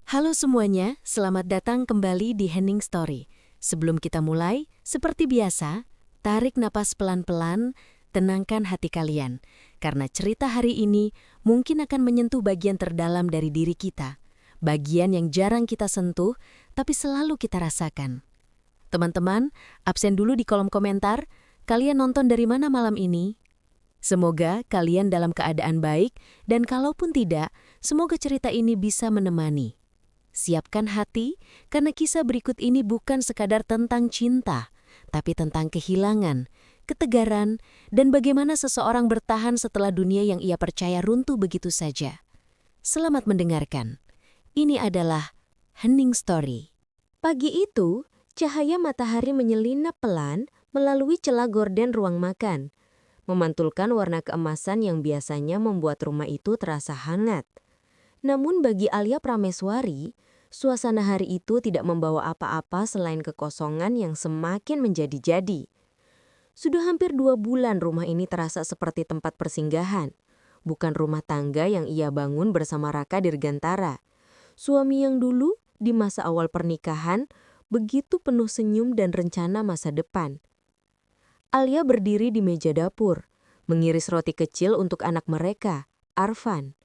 Halo semuanya, selamat datang kembali di Hening Story. Sebelum kita mulai, seperti biasa, tarik napas pelan-pelan, tenangkan hati kalian. Karena cerita hari ini mungkin akan menyentuh bagian terdalam dari diri kita. Bagian yang jarang kita sentuh, tapi selalu kita rasakan. Teman-teman, absen dulu di kolom komentar, kalian nonton dari mana malam ini? Semoga kalian dalam keadaan baik, dan kalaupun tidak, semoga cerita ini bisa menemani. Siapkan hati, karena kisah berikut ini bukan sekadar tentang cinta, tapi tentang kehilangan, ketegaran, dan bagaimana seseorang bertahan setelah dunia yang ia percaya runtuh begitu saja. Selamat mendengarkan. Ini adalah Hening Story. Pagi itu, cahaya matahari menyelinap pelan melalui celah gorden ruang makan, memantulkan warna keemasan yang biasanya membuat rumah itu terasa hangat. Namun bagi Alia Prameswari, suasana hari itu tidak membawa apa-apa selain kekosongan yang semakin menjadi-jadi. Sudah hampir 2 bulan rumah ini terasa seperti tempat persinggahan, bukan rumah tangga yang ia bangun bersama Raka Dirgantara. Suami yang dulu, di masa awal pernikahan, begitu penuh senyum dan rencana masa depan. Alia berdiri di meja dapur, mengiris roti kecil untuk anak mereka, Arfan.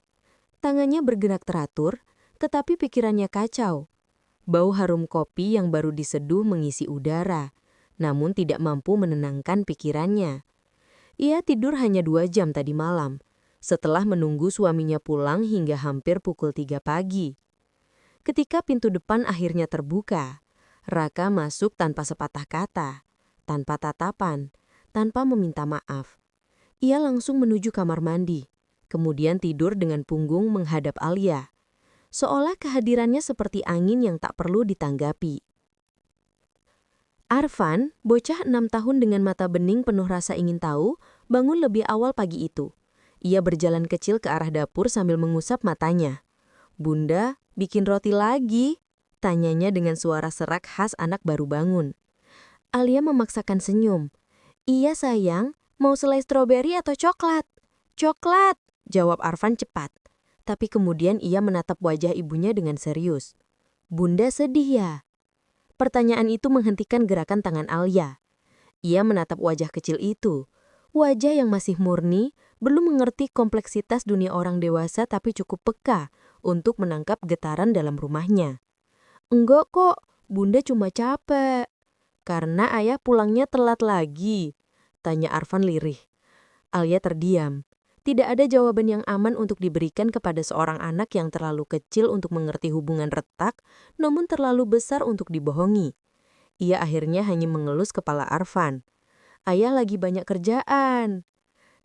Tangannya bergerak teratur, tetapi pikirannya kacau. Bau harum kopi yang baru diseduh mengisi udara, namun tidak mampu menenangkan pikirannya. Ia tidur hanya 2 jam tadi malam, setelah menunggu suaminya pulang hingga hampir pukul 3 pagi. Ketika pintu depan akhirnya terbuka, Raka masuk tanpa sepatah kata, tanpa tatapan, tanpa meminta maaf. Ia langsung menuju kamar mandi, kemudian tidur dengan punggung menghadap Alia. Seolah kehadirannya seperti angin yang tak perlu ditanggapi. Arfan, bocah 6 tahun dengan mata bening penuh rasa ingin tahu, bangun lebih awal pagi itu. Ia berjalan kecil ke arah dapur sambil mengusap matanya. "Bunda, bikin roti lagi?" tanyanya dengan suara serak khas anak baru bangun. Alia memaksakan senyum. "Iya sayang, mau selai stroberi atau coklat?" "Coklat," jawab Arfan cepat. Tapi kemudian ia menatap wajah ibunya dengan serius. "Bunda sedih ya?" Pertanyaan itu menghentikan gerakan tangan Alia. Ia menatap wajah kecil itu. Wajah yang masih murni, belum mengerti kompleksitas dunia orang dewasa tapi cukup peka untuk menangkap getaran dalam rumahnya. "Enggak kok, Bunda cuma capek." "Karena ayah pulangnya telat lagi?" tanya Arfan lirih. Alia terdiam. Tidak ada jawaban yang aman untuk diberikan kepada seorang anak yang terlalu kecil untuk mengerti hubungan retak, namun terlalu besar untuk dibohongi. Ia akhirnya hanya mengelus kepala Arfan. "Ayah lagi banyak kerjaan."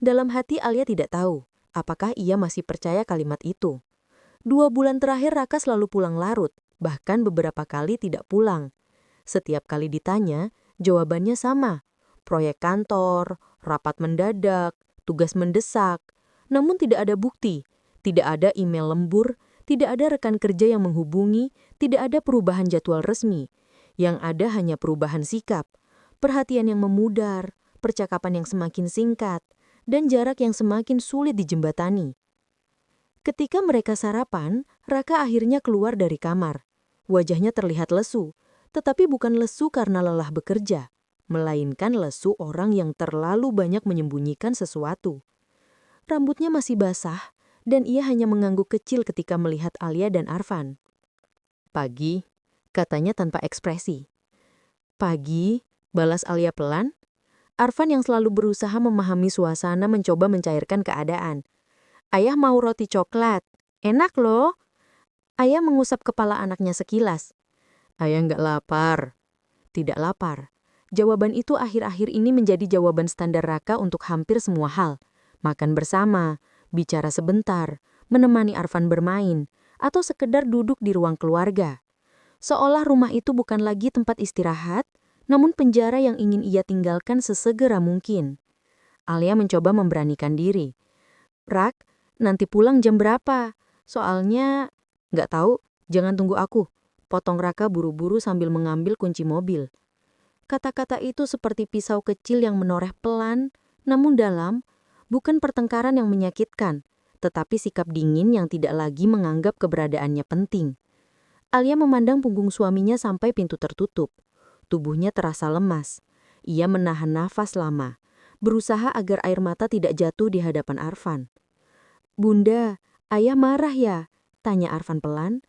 Dalam hati Alia tidak tahu, apakah ia masih percaya kalimat itu. 2 bulan terakhir Raka selalu pulang larut, bahkan beberapa kali tidak pulang. Setiap kali ditanya, jawabannya sama. Proyek kantor, rapat mendadak, tugas mendesak. Namun tidak ada bukti, tidak ada email lembur, tidak ada rekan kerja yang menghubungi, tidak ada perubahan jadwal resmi. Yang ada hanya perubahan sikap, perhatian yang memudar, percakapan yang semakin singkat, dan jarak yang semakin sulit dijembatani. Ketika mereka sarapan, Raka akhirnya keluar dari kamar. Wajahnya terlihat lesu, tetapi bukan lesu karena lelah bekerja, melainkan lesu orang yang terlalu banyak menyembunyikan sesuatu. Rambutnya masih basah, dan ia hanya mengangguk kecil ketika melihat Alia dan Arfan. "Pagi," katanya tanpa ekspresi. "Pagi," balas Alia pelan. Arfan yang selalu berusaha memahami suasana mencoba mencairkan keadaan. "Ayah mau roti coklat. Enak loh." Ayah mengusap kepala anaknya sekilas. "Ayah nggak lapar." "Tidak lapar." Jawaban itu akhir-akhir ini menjadi jawaban standar Raka untuk hampir semua hal. Makan bersama, bicara sebentar, menemani Arfan bermain, atau sekedar duduk di ruang keluarga. Seolah rumah itu bukan lagi tempat istirahat, namun penjara yang ingin ia tinggalkan sesegera mungkin. Alia mencoba memberanikan diri. "Rak, nanti pulang jam berapa? Soalnya..." "Nggak tahu, jangan tunggu aku," potong Raka buru-buru sambil mengambil kunci mobil. Kata-kata itu seperti pisau kecil yang menoreh pelan, namun dalam. Bukan pertengkaran yang menyakitkan, tetapi sikap dingin yang tidak lagi menganggap keberadaannya penting. Alia memandang punggung suaminya sampai pintu tertutup. Tubuhnya terasa lemas. Ia menahan nafas lama, berusaha agar air mata tidak jatuh di hadapan Arfan. "Bunda, ayah marah ya?" tanya Arfan pelan.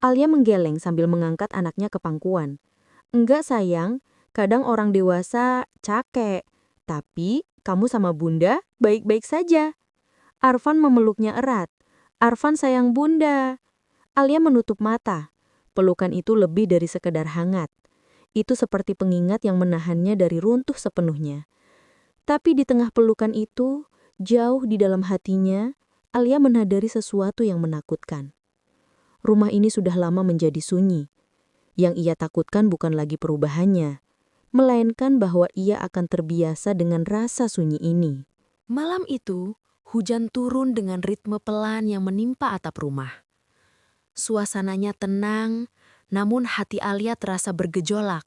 Alia menggeleng sambil mengangkat anaknya ke pangkuan. "Enggak sayang, kadang orang dewasa cakek. Tapi kamu sama bunda baik-baik saja." Arfan memeluknya erat. "Arfan sayang bunda." Alia menutup mata. Pelukan itu lebih dari sekedar hangat. Itu seperti pengingat yang menahannya dari runtuh sepenuhnya. Tapi di tengah pelukan itu, jauh di dalam hatinya, Alia menadari sesuatu yang menakutkan. Rumah ini sudah lama menjadi sunyi. Yang ia takutkan bukan lagi perubahannya, melainkan bahwa ia akan terbiasa dengan rasa sunyi ini. Malam itu, hujan turun dengan ritme pelan yang menimpa atap rumah. Suasananya tenang, namun hati Alia terasa bergejolak.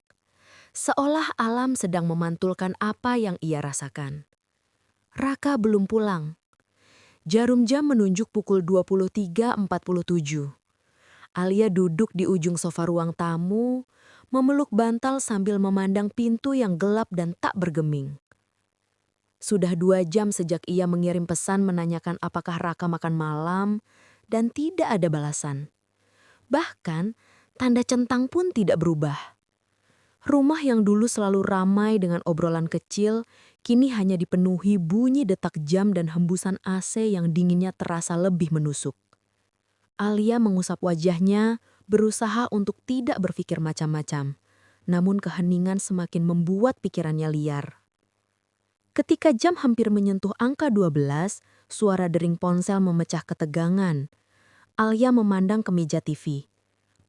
Seolah alam sedang memantulkan apa yang ia rasakan. Raka belum pulang. Jarum jam menunjuk pukul 23.47. Alia duduk di ujung sofa ruang tamu, memeluk bantal sambil memandang pintu yang gelap dan tak bergeming. Sudah 2 jam sejak ia mengirim pesan menanyakan apakah Raka makan malam, dan tidak ada balasan. Bahkan, tanda centang pun tidak berubah. Rumah yang dulu selalu ramai dengan obrolan kecil, kini hanya dipenuhi bunyi detak jam dan hembusan AC yang dinginnya terasa lebih menusuk. Alia mengusap wajahnya, berusaha untuk tidak berpikir macam-macam. Namun keheningan semakin membuat pikirannya liar. Ketika jam hampir menyentuh angka 12, suara dering ponsel memecah ketegangan. Alia memandang ke meja TV.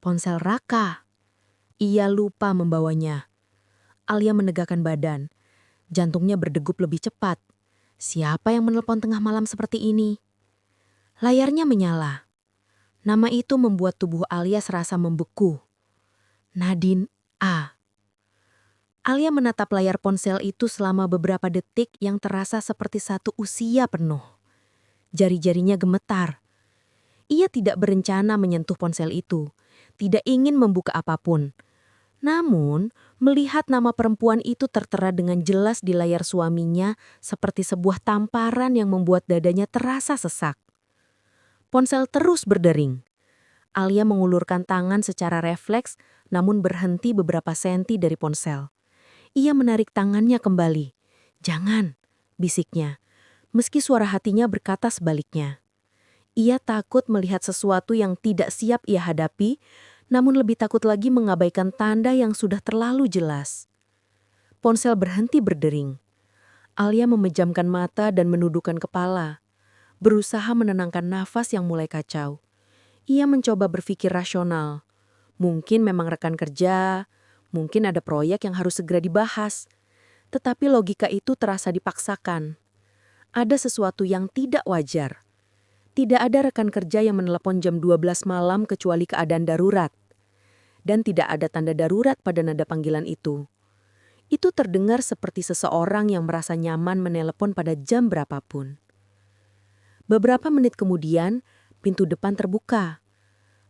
Ponsel Raka. Ia lupa membawanya. Alia menegakkan badan. Jantungnya berdegup lebih cepat. Siapa yang menelpon tengah malam seperti ini? Layarnya menyala. Nama itu membuat tubuh Alia serasa membeku. Nadine A. Alia menatap layar ponsel itu selama beberapa detik yang terasa seperti satu usia penuh. Jari-jarinya gemetar. Ia tidak berencana menyentuh ponsel itu, tidak ingin membuka apapun. Namun, melihat nama perempuan itu tertera dengan jelas di layar suaminya seperti sebuah tamparan yang membuat dadanya terasa sesak. Ponsel terus berdering. Alia mengulurkan tangan secara refleks, namun berhenti beberapa senti dari ponsel. Ia menarik tangannya kembali. "Jangan," bisiknya, meski suara hatinya berkata sebaliknya. Ia takut melihat sesuatu yang tidak siap ia hadapi, namun lebih takut lagi mengabaikan tanda yang sudah terlalu jelas. Ponsel berhenti berdering. Alia memejamkan mata dan menundukkan kepala, berusaha menenangkan nafas yang mulai kacau. Ia mencoba berpikir rasional. Mungkin memang rekan kerja, mungkin ada proyek yang harus segera dibahas. Tetapi logika itu terasa dipaksakan. Ada sesuatu yang tidak wajar. Tidak ada rekan kerja yang menelepon jam 12 malam kecuali keadaan darurat. Dan tidak ada tanda darurat pada nada panggilan itu. Itu terdengar seperti seseorang yang merasa nyaman menelepon pada jam berapapun. Beberapa menit kemudian, pintu depan terbuka.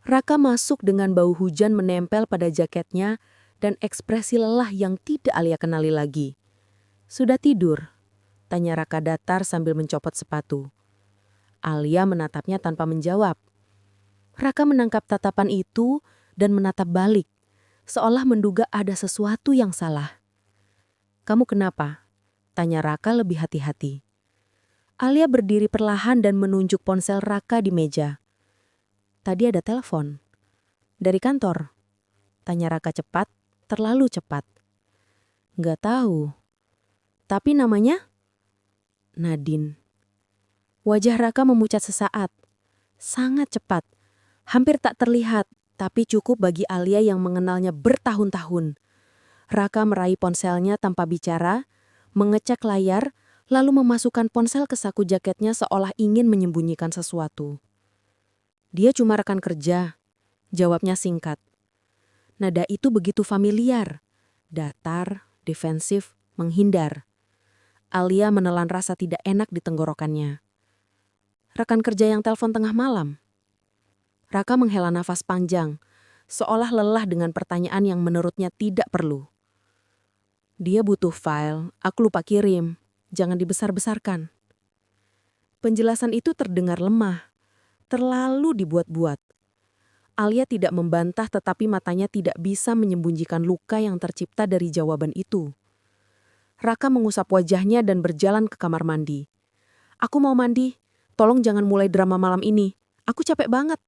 Raka masuk dengan bau hujan menempel pada jaketnya dan ekspresi lelah yang tidak Alia kenali lagi. "Sudah tidur?" tanya Raka datar sambil mencopot sepatu. Alia menatapnya tanpa menjawab. Raka menangkap tatapan itu dan menatap balik, seolah menduga ada sesuatu yang salah. "Kamu kenapa?" tanya Raka lebih hati-hati. Alia berdiri perlahan dan menunjuk ponsel Raka di meja. "Tadi ada telepon." "Dari kantor?" tanya Raka cepat, terlalu cepat. "Nggak tahu." "Tapi namanya?" "Nadine." Wajah Raka memucat sesaat. Sangat cepat. Hampir tak terlihat, tapi cukup bagi Alia yang mengenalnya bertahun-tahun. Raka meraih ponselnya tanpa bicara, mengecek layar, lalu memasukkan ponsel ke saku jaketnya seolah ingin menyembunyikan sesuatu. "Dia cuma rekan kerja," jawabnya singkat. Nada itu begitu familiar. Datar, defensif, menghindar. Alia menelan rasa tidak enak di tenggorokannya. "Rekan kerja yang telepon tengah malam?" Raka menghela nafas panjang. seolah lelah dengan pertanyaan yang menurutnya tidak perlu. Dia butuh file, aku lupa kirim, jangan dibesar-besarkan. Penjelasan itu terdengar lemah, terlalu dibuat-buat. Alia tidak membantah tetapi matanya tidak bisa menyembunyikan luka yang tercipta dari jawaban itu. Raka mengusap wajahnya dan berjalan ke kamar mandi. Aku mau mandi, tolong jangan mulai drama malam ini, aku capek banget.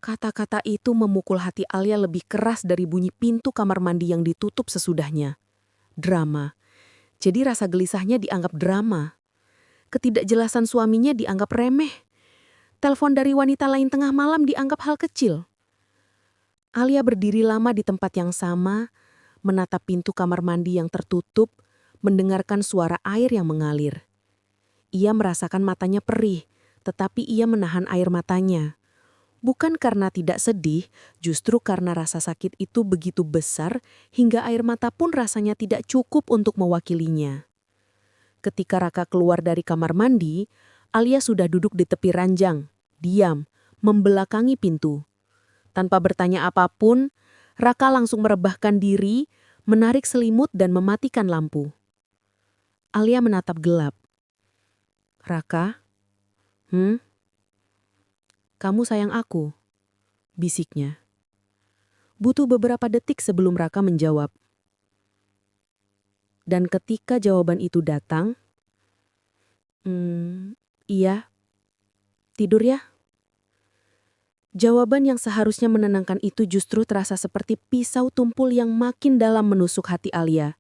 Kata-kata itu memukul hati Alia lebih keras dari bunyi pintu kamar mandi yang ditutup sesudahnya. Drama. Jadi rasa gelisahnya dianggap drama. Ketidakjelasan suaminya dianggap remeh. Telepon dari wanita lain tengah malam dianggap hal kecil. Alia berdiri lama di tempat yang sama, menatap pintu kamar mandi yang tertutup, mendengarkan suara air yang mengalir. Ia merasakan matanya perih, tetapi ia menahan air matanya. Bukan karena tidak sedih, justru karena rasa sakit itu begitu besar hingga air mata pun rasanya tidak cukup untuk mewakilinya. Ketika Raka keluar dari kamar mandi, Alia sudah duduk di tepi ranjang, diam, membelakangi pintu. Tanpa bertanya apapun, Raka langsung merebahkan diri, menarik selimut dan mematikan lampu. Alia menatap gelap. Raka, kamu sayang aku, bisiknya. Butuh beberapa detik sebelum Raka menjawab. Dan ketika jawaban itu datang, iya, tidur ya? Jawaban yang seharusnya menenangkan itu justru terasa seperti pisau tumpul yang makin dalam menusuk hati Alia.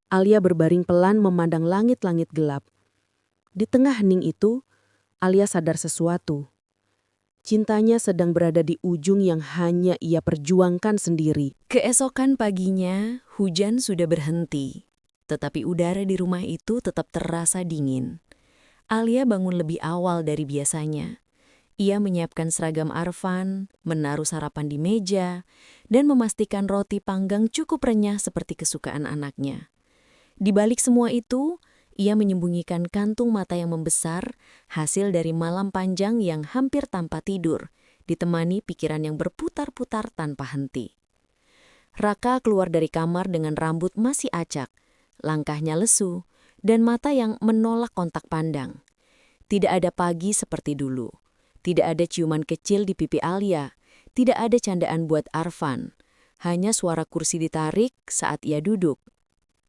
Alia berbaring pelan memandang langit-langit gelap. Di tengah hening itu, Alia sadar sesuatu. Cintanya sedang berada di ujung yang hanya ia perjuangkan sendiri. Keesokan paginya, hujan sudah berhenti. Tetapi udara di rumah itu tetap terasa dingin. Alia bangun lebih awal dari biasanya. Ia menyiapkan seragam Arfan, menaruh sarapan di meja, dan memastikan roti panggang cukup renyah seperti kesukaan anaknya. Di balik semua itu, ia menyembunyikan kantung mata yang membesar, hasil dari malam panjang yang hampir tanpa tidur, ditemani pikiran yang berputar-putar tanpa henti. Raka keluar dari kamar dengan rambut masih acak, langkahnya lesu, dan mata yang menolak kontak pandang. Tidak ada pagi seperti dulu. Tidak ada ciuman kecil di pipi Alia, tidak ada candaan buat Arfan. Hanya suara kursi ditarik saat ia duduk.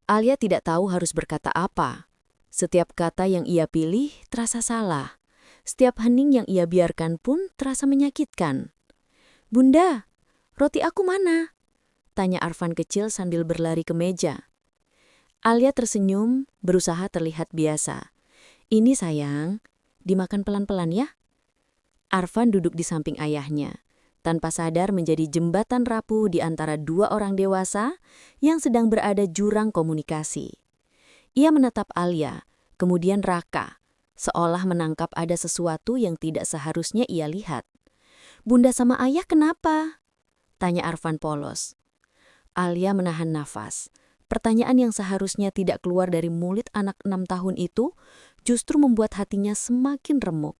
Alia tidak tahu harus berkata apa. Setiap kata yang ia pilih terasa salah. Setiap hening yang ia biarkan pun terasa menyakitkan. "Bunda, roti aku mana?" tanya Arfan kecil sambil berlari ke meja. Alia tersenyum, berusaha terlihat biasa. "Ini sayang, dimakan pelan-pelan ya." Arfan duduk di samping ayahnya, tanpa sadar menjadi jembatan rapuh di antara dua orang dewasa yang sedang berada jurang komunikasi. Ia menatap Alia, kemudian Raka, seolah menangkap ada sesuatu yang tidak seharusnya ia lihat. "Bunda sama ayah kenapa?" tanya Arfan polos. Alia menahan nafas. Pertanyaan yang seharusnya tidak keluar dari mulut anak 6 tahun itu justru membuat hatinya semakin remuk.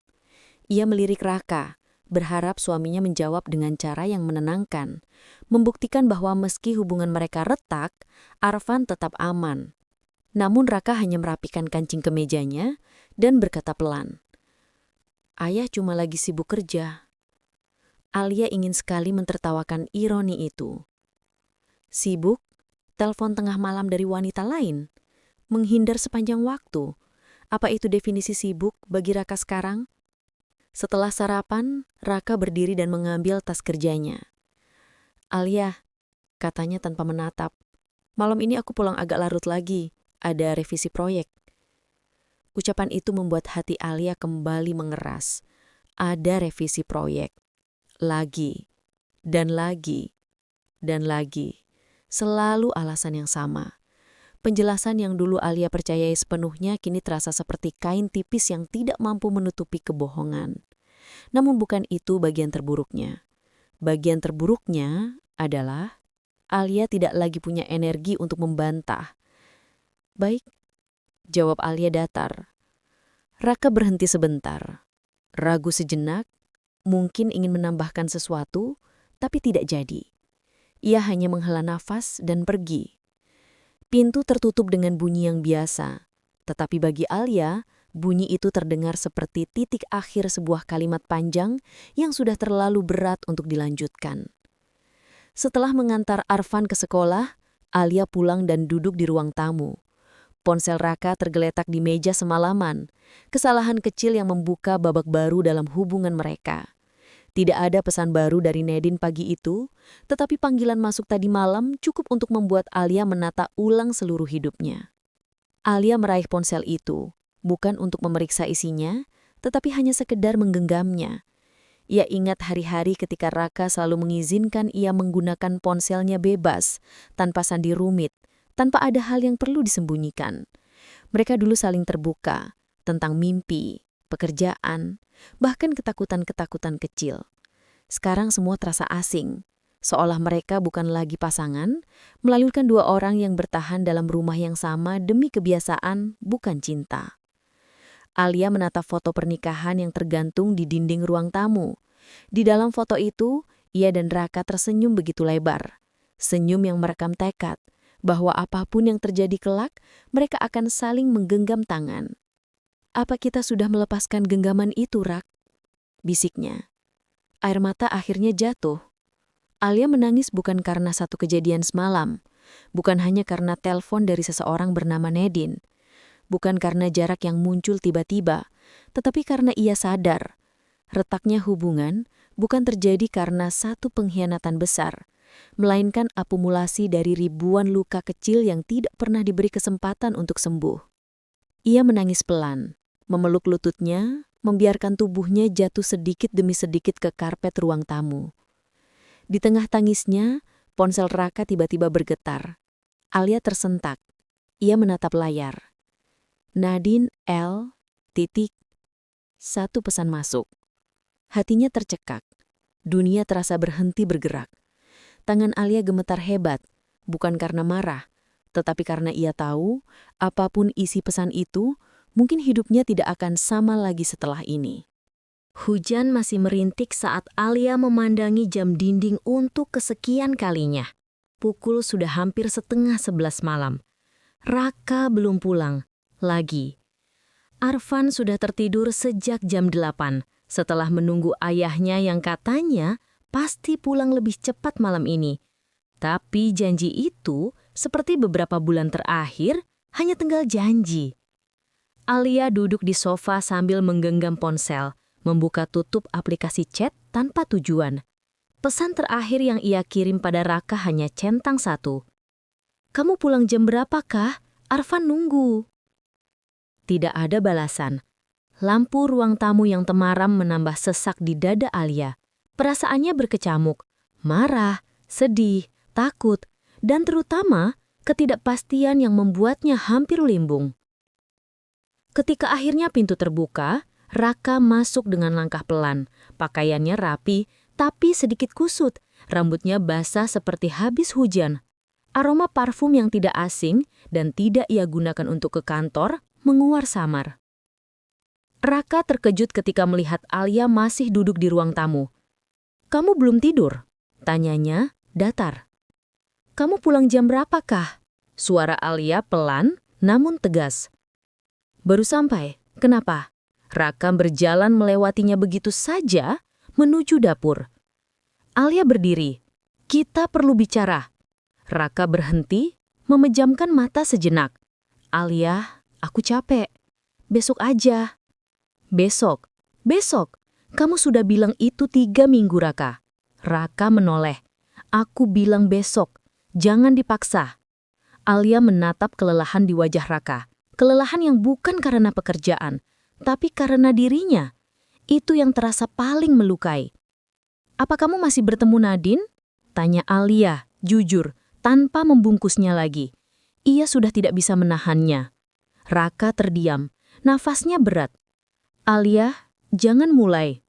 Ia melirik Raka, berharap suaminya menjawab dengan cara yang menenangkan, membuktikan bahwa meski hubungan mereka retak, Arfan tetap aman. Namun Raka hanya merapikan kancing kemejanya dan berkata pelan, "Ayah cuma lagi sibuk kerja." Alia ingin sekali mentertawakan ironi itu. Sibuk? Telepon tengah malam dari wanita lain? Menghindar sepanjang waktu? Apa itu definisi sibuk bagi Raka sekarang? Setelah sarapan, Raka berdiri dan mengambil tas kerjanya. "Alia," katanya tanpa menatap, "malam ini aku pulang agak larut lagi, ada revisi proyek." Ucapan itu membuat hati Alia kembali mengeras. Ada revisi proyek. Lagi, dan lagi, dan lagi. Selalu alasan yang sama. Penjelasan yang dulu Alia percayai sepenuhnya kini terasa seperti kain tipis yang tidak mampu menutupi kebohongan. Namun bukan itu bagian terburuknya. Bagian terburuknya adalah Alia tidak lagi punya energi untuk membantah. "Baik," jawab Alia datar. Raka berhenti sebentar. Ragu sejenak, mungkin ingin menambahkan sesuatu, tapi tidak jadi. Ia hanya menghela nafas dan pergi. Pintu tertutup dengan bunyi yang biasa, tetapi bagi Alia, bunyi itu terdengar seperti titik akhir sebuah kalimat panjang yang sudah terlalu berat untuk dilanjutkan. Setelah mengantar Arfan ke sekolah, Alia pulang dan duduk di ruang tamu. Ponsel Raka tergeletak di meja semalaman, kesalahan kecil yang membuka babak baru dalam hubungan mereka. Tidak ada pesan baru dari Nadine pagi itu, tetapi panggilan masuk tadi malam cukup untuk membuat Alia menata ulang seluruh hidupnya. Alia meraih ponsel itu, bukan untuk memeriksa isinya, tetapi hanya sekedar menggenggamnya. Ia ingat hari-hari ketika Raka selalu mengizinkan ia menggunakan ponselnya bebas, tanpa sandi rumit, tanpa ada hal yang perlu disembunyikan. Mereka dulu saling terbuka, tentang mimpi, pekerjaan, bahkan ketakutan-ketakutan kecil. Sekarang semua terasa asing, seolah mereka bukan lagi pasangan, melainkan dua orang yang bertahan dalam rumah yang sama demi kebiasaan, bukan cinta. Alia menatap foto pernikahan yang tergantung di dinding ruang tamu. Di dalam foto itu, ia dan Raka tersenyum begitu lebar. Senyum yang merekam tekad, bahwa apapun yang terjadi kelak, mereka akan saling menggenggam tangan. "Apa kita sudah melepaskan genggaman itu, Rak?" bisiknya. Air mata akhirnya jatuh. Alia menangis bukan karena satu kejadian semalam, bukan hanya karena telepon dari seseorang bernama Nadine, bukan karena jarak yang muncul tiba-tiba, tetapi karena ia sadar, retaknya hubungan bukan terjadi karena satu pengkhianatan besar, melainkan akumulasi dari ribuan luka kecil yang tidak pernah diberi kesempatan untuk sembuh. Ia menangis pelan, memeluk lututnya, membiarkan tubuhnya jatuh sedikit demi sedikit ke karpet ruang tamu. Di tengah tangisnya, ponsel Raka tiba-tiba bergetar. Alia tersentak. Ia menatap layar. Nadine L. Satu pesan masuk. Hatinya tercekak. Dunia terasa berhenti bergerak. Tangan Alia gemetar hebat, bukan karena marah, tetapi karena ia tahu, apapun isi pesan itu, mungkin hidupnya tidak akan sama lagi setelah ini. Hujan masih merintik saat Alia memandangi jam dinding untuk kesekian kalinya. Pukul sudah hampir 10:30 malam. Raka belum pulang. Lagi. Arfan sudah tertidur sejak jam 8, setelah menunggu ayahnya yang katanya pasti pulang lebih cepat malam ini. Tapi janji itu, seperti beberapa bulan terakhir, hanya tinggal janji. Alia duduk di sofa sambil menggenggam ponsel, membuka tutup aplikasi chat tanpa tujuan. Pesan terakhir yang ia kirim pada Raka hanya centang satu. "Kamu pulang jam berapakah? Arfan nunggu." Tidak ada balasan. Lampu ruang tamu yang temaram menambah sesak di dada Alia. Perasaannya berkecamuk, marah, sedih, takut, dan terutama ketidakpastian yang membuatnya hampir limbung. Ketika akhirnya pintu terbuka, Raka masuk dengan langkah pelan. Pakaiannya rapi, tapi sedikit kusut. Rambutnya basah seperti habis hujan. Aroma parfum yang tidak asing dan tidak ia gunakan untuk ke kantor menguar samar. Raka terkejut ketika melihat Alia masih duduk di ruang tamu. "Kamu belum tidur?" tanyanya, datar. "Kamu pulang jam berapakah?" Suara Alia pelan, namun tegas. "Baru sampai. Kenapa?" Raka berjalan melewatinya begitu saja, menuju dapur. Alia berdiri. "Kita perlu bicara." Raka berhenti, memejamkan mata sejenak. "Alia, aku capek. Besok aja." "Besok? Besok? Kamu sudah bilang itu 3 minggu, Raka." Raka menoleh. "Aku bilang besok. Jangan dipaksa." Alia menatap kelelahan di wajah Raka. Kelelahan yang bukan karena pekerjaan, tapi karena dirinya. Itu yang terasa paling melukai. "Apa kamu masih bertemu Nadine?" tanya Alia, jujur, tanpa membungkusnya lagi. Ia sudah tidak bisa menahannya. Raka terdiam, nafasnya berat. "Alia, jangan mulai."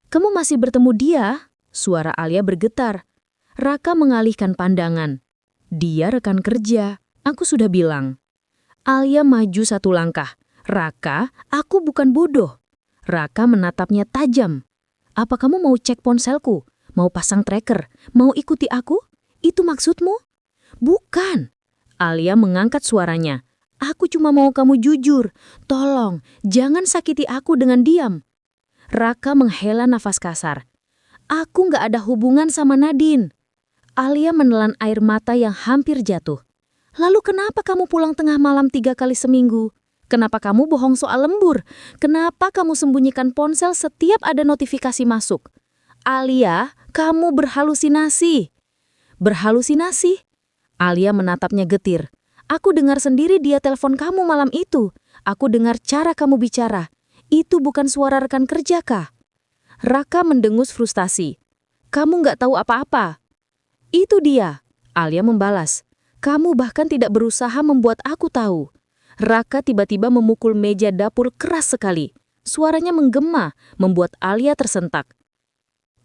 "Kamu masih bertemu dia?" Suara Alia bergetar. Raka mengalihkan pandangan. "Dia rekan kerja, aku sudah bilang." Alia maju satu langkah. "Raka, aku bukan bodoh." Raka menatapnya tajam. "Apa kamu mau cek ponselku? Mau pasang tracker? Mau ikuti aku? Itu maksudmu? Bukan. Alia mengangkat suaranya. Aku cuma mau kamu jujur. Tolong, jangan sakiti aku dengan diam. Raka menghela nafas kasar. Aku nggak ada hubungan sama Nadine. Alia menelan air mata yang hampir jatuh. Lalu kenapa kamu pulang tengah malam 3 kali seminggu? Kenapa kamu bohong soal lembur? Kenapa kamu sembunyikan ponsel setiap ada notifikasi masuk? Alia, kamu berhalusinasi. Berhalusinasi? Alia menatapnya getir. Aku dengar sendiri dia telepon kamu malam itu. Aku dengar cara kamu bicara. Itu bukan suara rekan kerja kah? Raka mendengus frustasi. Kamu nggak tahu apa-apa. Itu dia. Alia membalas. Kamu bahkan tidak berusaha membuat aku tahu. Raka tiba-tiba memukul meja dapur keras sekali. Suaranya menggema, membuat Alia tersentak.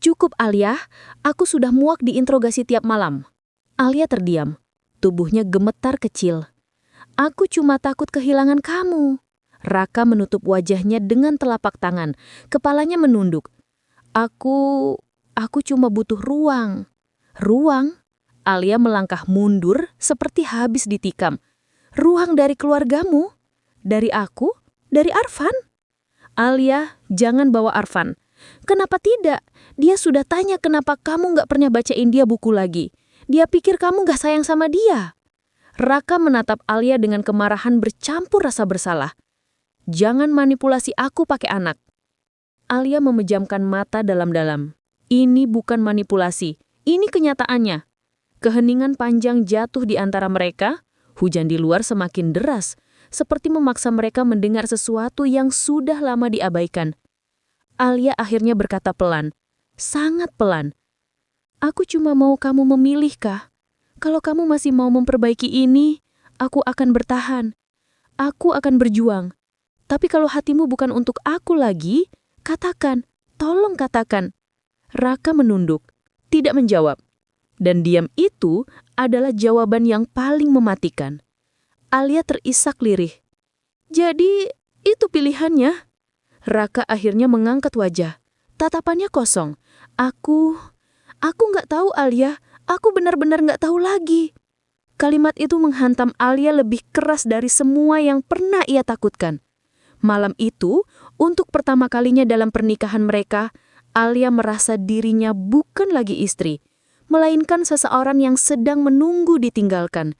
Cukup Alia, aku sudah muak diinterogasi tiap malam. Alia terdiam. Tubuhnya gemetar kecil. Aku cuma takut kehilangan kamu. Raka menutup wajahnya dengan telapak tangan. Kepalanya menunduk. Aku cuma butuh ruang. Ruang? Alia melangkah mundur seperti habis ditikam. Ruang dari keluargamu? Dari aku? Dari Arfan? Alia, jangan bawa Arfan. Kenapa tidak? Dia sudah tanya kenapa kamu nggak pernah bacain dia buku lagi. Dia pikir kamu gak sayang sama dia. Raka menatap Alia dengan kemarahan bercampur rasa bersalah. Jangan manipulasi aku pakai anak. Alia memejamkan mata dalam-dalam. Ini bukan manipulasi, ini kenyataannya. Keheningan panjang jatuh di antara mereka, hujan di luar semakin deras, seperti memaksa mereka mendengar sesuatu yang sudah lama diabaikan. Alia akhirnya berkata pelan, sangat pelan. Aku cuma mau kamu memilih, kah? Kalau kamu masih mau memperbaiki ini, aku akan bertahan. Aku akan berjuang. Tapi kalau hatimu bukan untuk aku lagi, katakan, tolong katakan. Raka menunduk, tidak menjawab. Dan diam itu adalah jawaban yang paling mematikan. Alia terisak lirih. Jadi, itu pilihannya? Raka akhirnya mengangkat wajah. Tatapannya kosong. Aku nggak tahu, Alia. Aku benar-benar nggak tahu lagi. Kalimat itu menghantam Alia lebih keras dari semua yang pernah ia takutkan. Malam itu, untuk pertama kalinya dalam pernikahan mereka, Alia merasa dirinya bukan lagi istri, melainkan seseorang yang sedang menunggu ditinggalkan.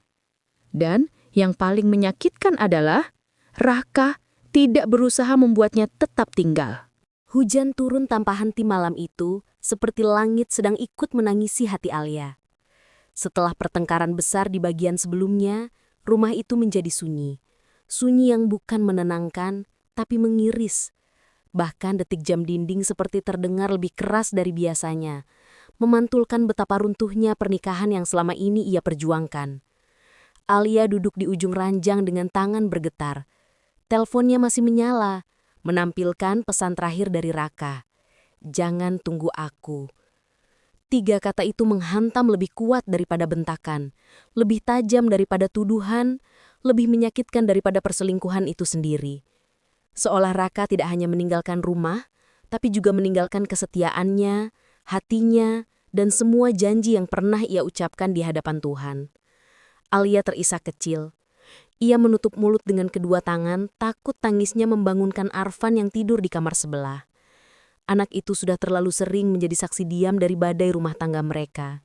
Dan yang paling menyakitkan adalah, Raka tidak berusaha membuatnya tetap tinggal. Hujan turun tanpa henti malam itu, seperti langit sedang ikut menangisi hati Alia. Setelah pertengkaran besar di bagian sebelumnya, rumah itu menjadi sunyi. Sunyi yang bukan menenangkan, tapi mengiris. Bahkan detik jam dinding seperti terdengar lebih keras dari biasanya, memantulkan betapa runtuhnya pernikahan yang selama ini ia perjuangkan. Alia duduk di ujung ranjang dengan tangan bergetar. Teleponnya masih menyala, menampilkan pesan terakhir dari Raka. Jangan tunggu aku. 3 kata itu menghantam lebih kuat daripada bentakan, lebih tajam daripada tuduhan, lebih menyakitkan daripada perselingkuhan itu sendiri. Seolah Raka tidak hanya meninggalkan rumah, tapi juga meninggalkan kesetiaannya, hatinya, dan semua janji yang pernah ia ucapkan di hadapan Tuhan. Alia terisak kecil. Ia menutup mulut dengan kedua tangan, takut tangisnya membangunkan Arfan yang tidur di kamar sebelah. Anak itu sudah terlalu sering menjadi saksi diam dari badai rumah tangga mereka.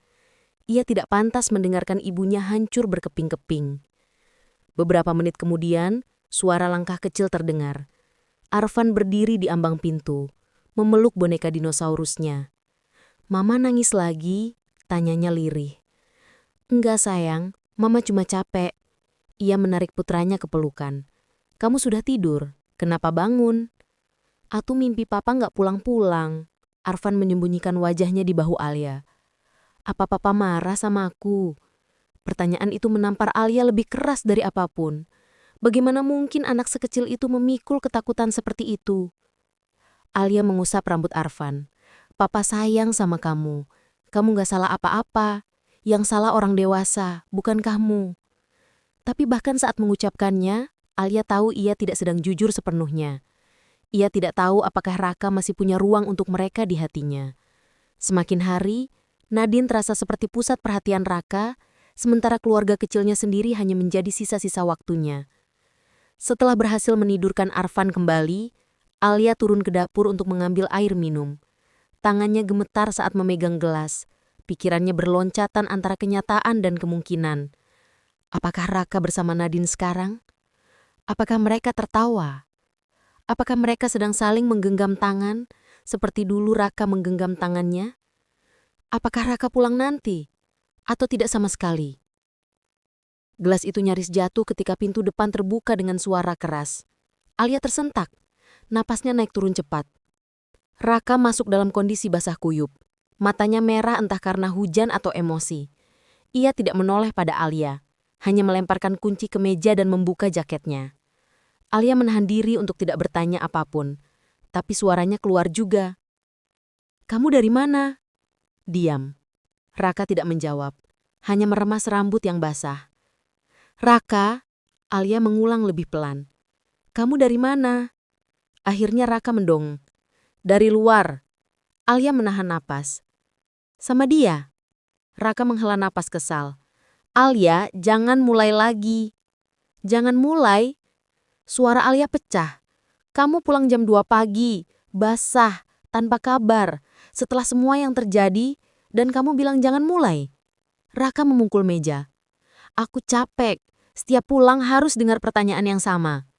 Ia tidak pantas mendengarkan ibunya hancur berkeping-keping. Beberapa menit kemudian, suara langkah kecil terdengar. Arfan berdiri di ambang pintu, memeluk boneka dinosaurusnya. Mama nangis lagi, tanyanya lirih. Enggak sayang, Mama cuma capek. Ia menarik putranya ke pelukan. Kamu sudah tidur, kenapa bangun? Atu mimpi papa nggak pulang-pulang. Arfan menyembunyikan wajahnya di bahu Alia. Apa papa marah sama aku? Pertanyaan itu menampar Alia lebih keras dari apapun. Bagaimana mungkin anak sekecil itu memikul ketakutan seperti itu? Alia mengusap rambut Arfan. Papa sayang sama kamu. Kamu nggak salah apa-apa. Yang salah orang dewasa, bukan kamu. Tapi bahkan saat mengucapkannya, Alia tahu ia tidak sedang jujur sepenuhnya. Ia tidak tahu apakah Raka masih punya ruang untuk mereka di hatinya. Semakin hari, Nadine terasa seperti pusat perhatian Raka, sementara keluarga kecilnya sendiri hanya menjadi sisa-sisa waktunya. Setelah berhasil menidurkan Arfan kembali, Alia turun ke dapur untuk mengambil air minum. Tangannya gemetar saat memegang gelas. Pikirannya berloncatan antara kenyataan dan kemungkinan. Apakah Raka bersama Nadine sekarang? Apakah mereka tertawa? Apakah mereka sedang saling menggenggam tangan, seperti dulu Raka menggenggam tangannya? Apakah Raka pulang nanti? Atau tidak sama sekali? Gelas itu nyaris jatuh ketika pintu depan terbuka dengan suara keras. Alia tersentak. Napasnya naik turun cepat. Raka masuk dalam kondisi basah kuyup. Matanya merah entah karena hujan atau emosi. Ia tidak menoleh pada Alia, hanya melemparkan kunci ke meja dan membuka jaketnya. Alia menahan diri untuk tidak bertanya apapun, tapi suaranya keluar juga. "Kamu dari mana?" Diam. Raka tidak menjawab, hanya meremas rambut yang basah. "Raka," Alia mengulang lebih pelan. "Kamu dari mana?" Akhirnya Raka mendongeng. "Dari luar." Alia menahan napas. "Sama dia?" Raka menghela napas kesal. "Alia, jangan mulai lagi." "Jangan mulai?" Suara Alia pecah. "Kamu pulang jam 2 pagi, basah, tanpa kabar, setelah semua yang terjadi, dan kamu bilang jangan mulai." Raka memukul meja. "Aku capek, setiap pulang harus dengar pertanyaan yang sama."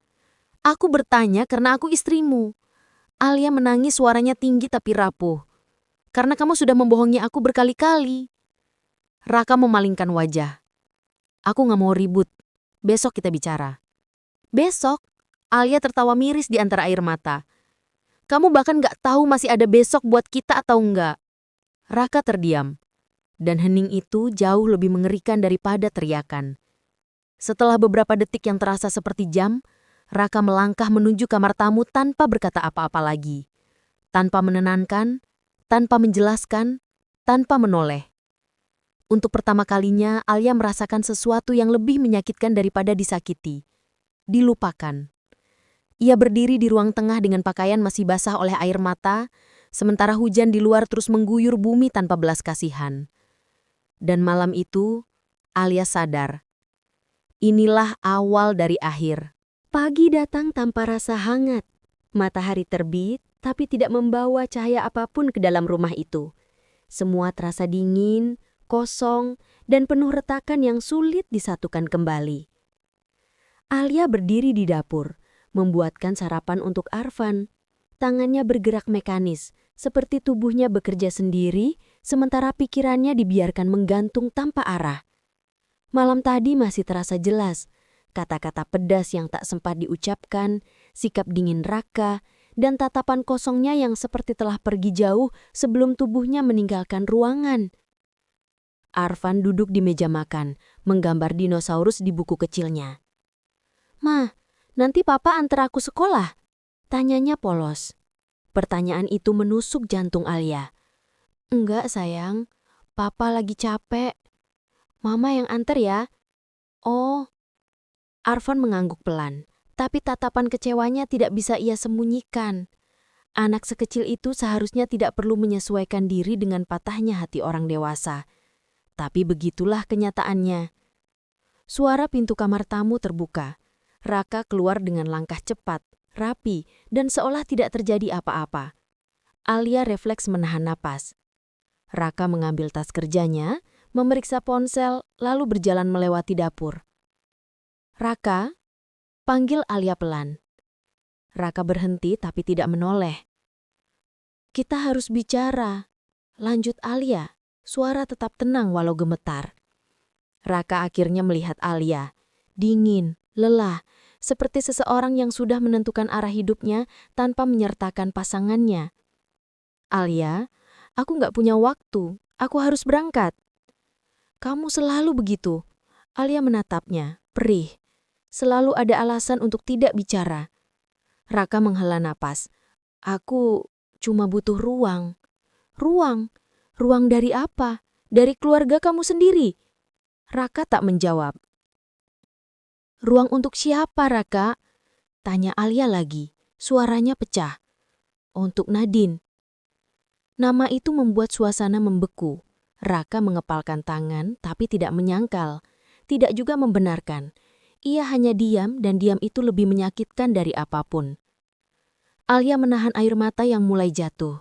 "Aku bertanya karena aku istrimu." Alia menangis, suaranya tinggi tapi rapuh. "Karena kamu sudah membohongi aku berkali-kali." Raka memalingkan wajah. "Aku gak mau ribut, besok kita bicara." "Besok?" Alia tertawa miris di antara air mata. "Kamu bahkan gak tahu masih ada besok buat kita atau enggak." Raka terdiam. Dan hening itu jauh lebih mengerikan daripada teriakan. Setelah beberapa detik yang terasa seperti jam, Raka melangkah menuju kamar tamu tanpa berkata apa-apa lagi. Tanpa menenangkan, tanpa menjelaskan, tanpa menoleh. Untuk pertama kalinya, Alia merasakan sesuatu yang lebih menyakitkan daripada disakiti. Dilupakan. Ia berdiri di ruang tengah dengan pakaian masih basah oleh air mata, sementara hujan di luar terus mengguyur bumi tanpa belas kasihan. Dan malam itu, Alia sadar. Inilah awal dari akhir. Pagi datang tanpa rasa hangat. Matahari terbit, tapi tidak membawa cahaya apapun ke dalam rumah itu. Semua terasa dingin, kosong, dan penuh retakan yang sulit disatukan kembali. Alia berdiri di dapur, membuatkan sarapan untuk Arfan. Tangannya bergerak mekanis, seperti tubuhnya bekerja sendiri, sementara pikirannya dibiarkan menggantung tanpa arah. Malam tadi masih terasa jelas, kata-kata pedas yang tak sempat diucapkan, sikap dingin Raka, dan tatapan kosongnya yang seperti telah pergi jauh sebelum tubuhnya meninggalkan ruangan. Arfan duduk di meja makan, menggambar dinosaurus di buku kecilnya. "Ma, nanti papa antar aku sekolah?" Tanyanya polos. Pertanyaan itu menusuk jantung Alia. "Enggak sayang, papa lagi capek. Mama yang antar ya." "Oh." Arfan mengangguk pelan, tapi tatapan kecewanya tidak bisa ia sembunyikan. Anak sekecil itu seharusnya tidak perlu menyesuaikan diri dengan patahnya hati orang dewasa. Tapi begitulah kenyataannya. Suara pintu kamar tamu terbuka. Raka keluar dengan langkah cepat, rapi, dan seolah tidak terjadi apa-apa. Alia refleks menahan napas. Raka mengambil tas kerjanya, memeriksa ponsel, lalu berjalan melewati dapur. "Raka?" panggil Alia pelan. Raka berhenti tapi tidak menoleh. "Kita harus bicara," lanjut Alia, suara tetap tenang walau gemetar. Raka akhirnya melihat Alia, dingin, lelah, seperti seseorang yang sudah menentukan arah hidupnya tanpa menyertakan pasangannya. "Alia, aku gak punya waktu, aku harus berangkat." "Kamu selalu begitu." Alia menatapnya, perih. Selalu ada alasan untuk tidak bicara. Raka menghela napas. "Aku cuma butuh ruang." "Ruang? Ruang dari apa? Dari keluarga kamu sendiri?" Raka tak menjawab. "Ruang untuk siapa, Raka?" tanya Alia lagi, suaranya pecah. "Untuk Nadine." Nama itu membuat suasana membeku. Raka mengepalkan tangan tapi tidak menyangkal, tidak juga membenarkan. Ia hanya diam dan diam itu lebih menyakitkan dari apapun. Alia menahan air mata yang mulai jatuh.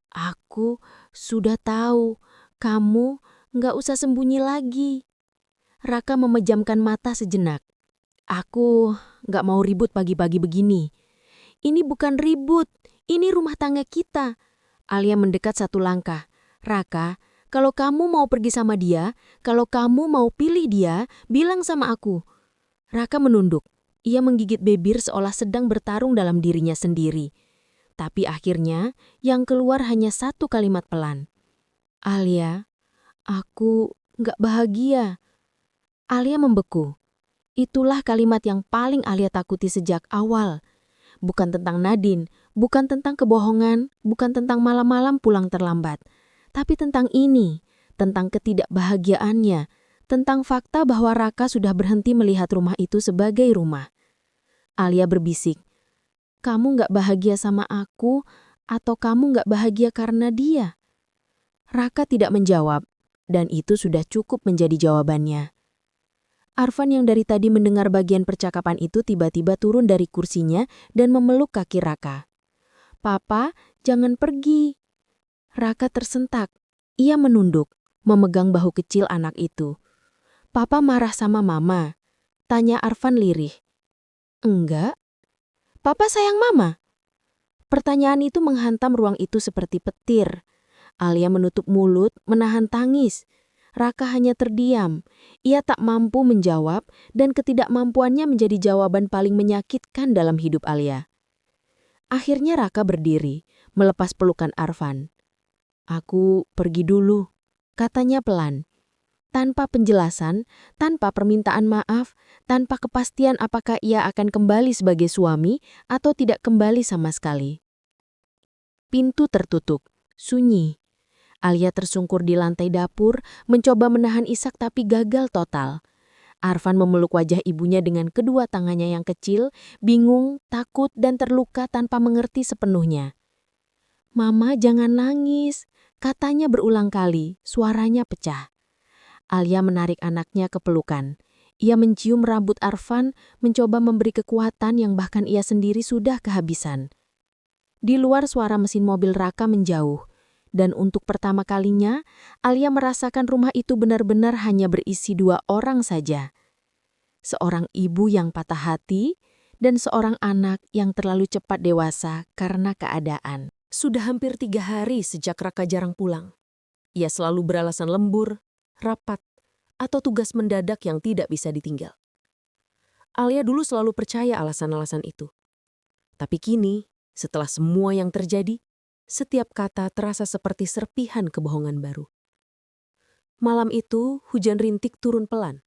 Aku sudah tahu, kamu nggak usah sembunyi lagi. Raka memejamkan mata sejenak. Aku nggak mau ribut pagi-pagi begini. Ini bukan ribut, ini rumah tangga kita. Alia mendekat satu langkah. Raka, kalau kamu mau pergi sama dia, kalau kamu mau pilih dia, bilang sama aku. Raka menunduk. Ia menggigit bibir seolah sedang bertarung dalam dirinya sendiri. Tapi akhirnya yang keluar hanya satu kalimat pelan. Alia, aku nggak bahagia. Alia membeku. Itulah kalimat yang paling Alia takuti sejak awal. Bukan tentang Nadine, bukan tentang kebohongan, bukan tentang malam-malam pulang terlambat. Tapi tentang ini, tentang ketidakbahagiaannya, tentang fakta bahwa Raka sudah berhenti melihat rumah itu sebagai rumah. Alia berbisik, kamu nggak bahagia sama aku, atau kamu nggak bahagia karena dia? Raka tidak menjawab, dan itu sudah cukup menjadi jawabannya. Arfan yang dari tadi mendengar bagian percakapan itu tiba-tiba turun dari kursinya dan memeluk kaki Raka. Papa, jangan pergi. Raka tersentak. Ia menunduk, memegang bahu kecil anak itu. Papa marah sama mama? Tanya Arfan lirih. Enggak. Papa sayang mama? Pertanyaan itu menghantam ruang itu seperti petir. Alia menutup mulut, menahan tangis. Raka hanya terdiam. Ia tak mampu menjawab dan ketidakmampuannya menjadi jawaban paling menyakitkan dalam hidup Alia. Akhirnya Raka berdiri, melepas pelukan Arfan. Aku pergi dulu, katanya pelan. Tanpa penjelasan, tanpa permintaan maaf, tanpa kepastian apakah ia akan kembali sebagai suami atau tidak kembali sama sekali. Pintu tertutup, sunyi. Alia tersungkur di lantai dapur, mencoba menahan isak tapi gagal total. Arfan memeluk wajah ibunya dengan kedua tangannya yang kecil, bingung, takut, dan terluka tanpa mengerti sepenuhnya. Mama jangan nangis, katanya berulang kali, suaranya pecah. Alia menarik anaknya ke pelukan. Ia mencium rambut Arfan, mencoba memberi kekuatan yang bahkan ia sendiri sudah kehabisan. Di luar suara mesin mobil Raka menjauh. Dan untuk pertama kalinya, Alia merasakan rumah itu benar-benar hanya berisi dua orang saja. Seorang ibu yang patah hati, dan seorang anak yang terlalu cepat dewasa karena keadaan. Sudah hampir 3 hari sejak Raka jarang pulang. Ia selalu beralasan lembur, rapat, atau tugas mendadak yang tidak bisa ditinggal. Alia dulu selalu percaya alasan-alasan itu. Tapi kini, setelah semua yang terjadi, setiap kata terasa seperti serpihan kebohongan baru. Malam itu, hujan rintik turun pelan.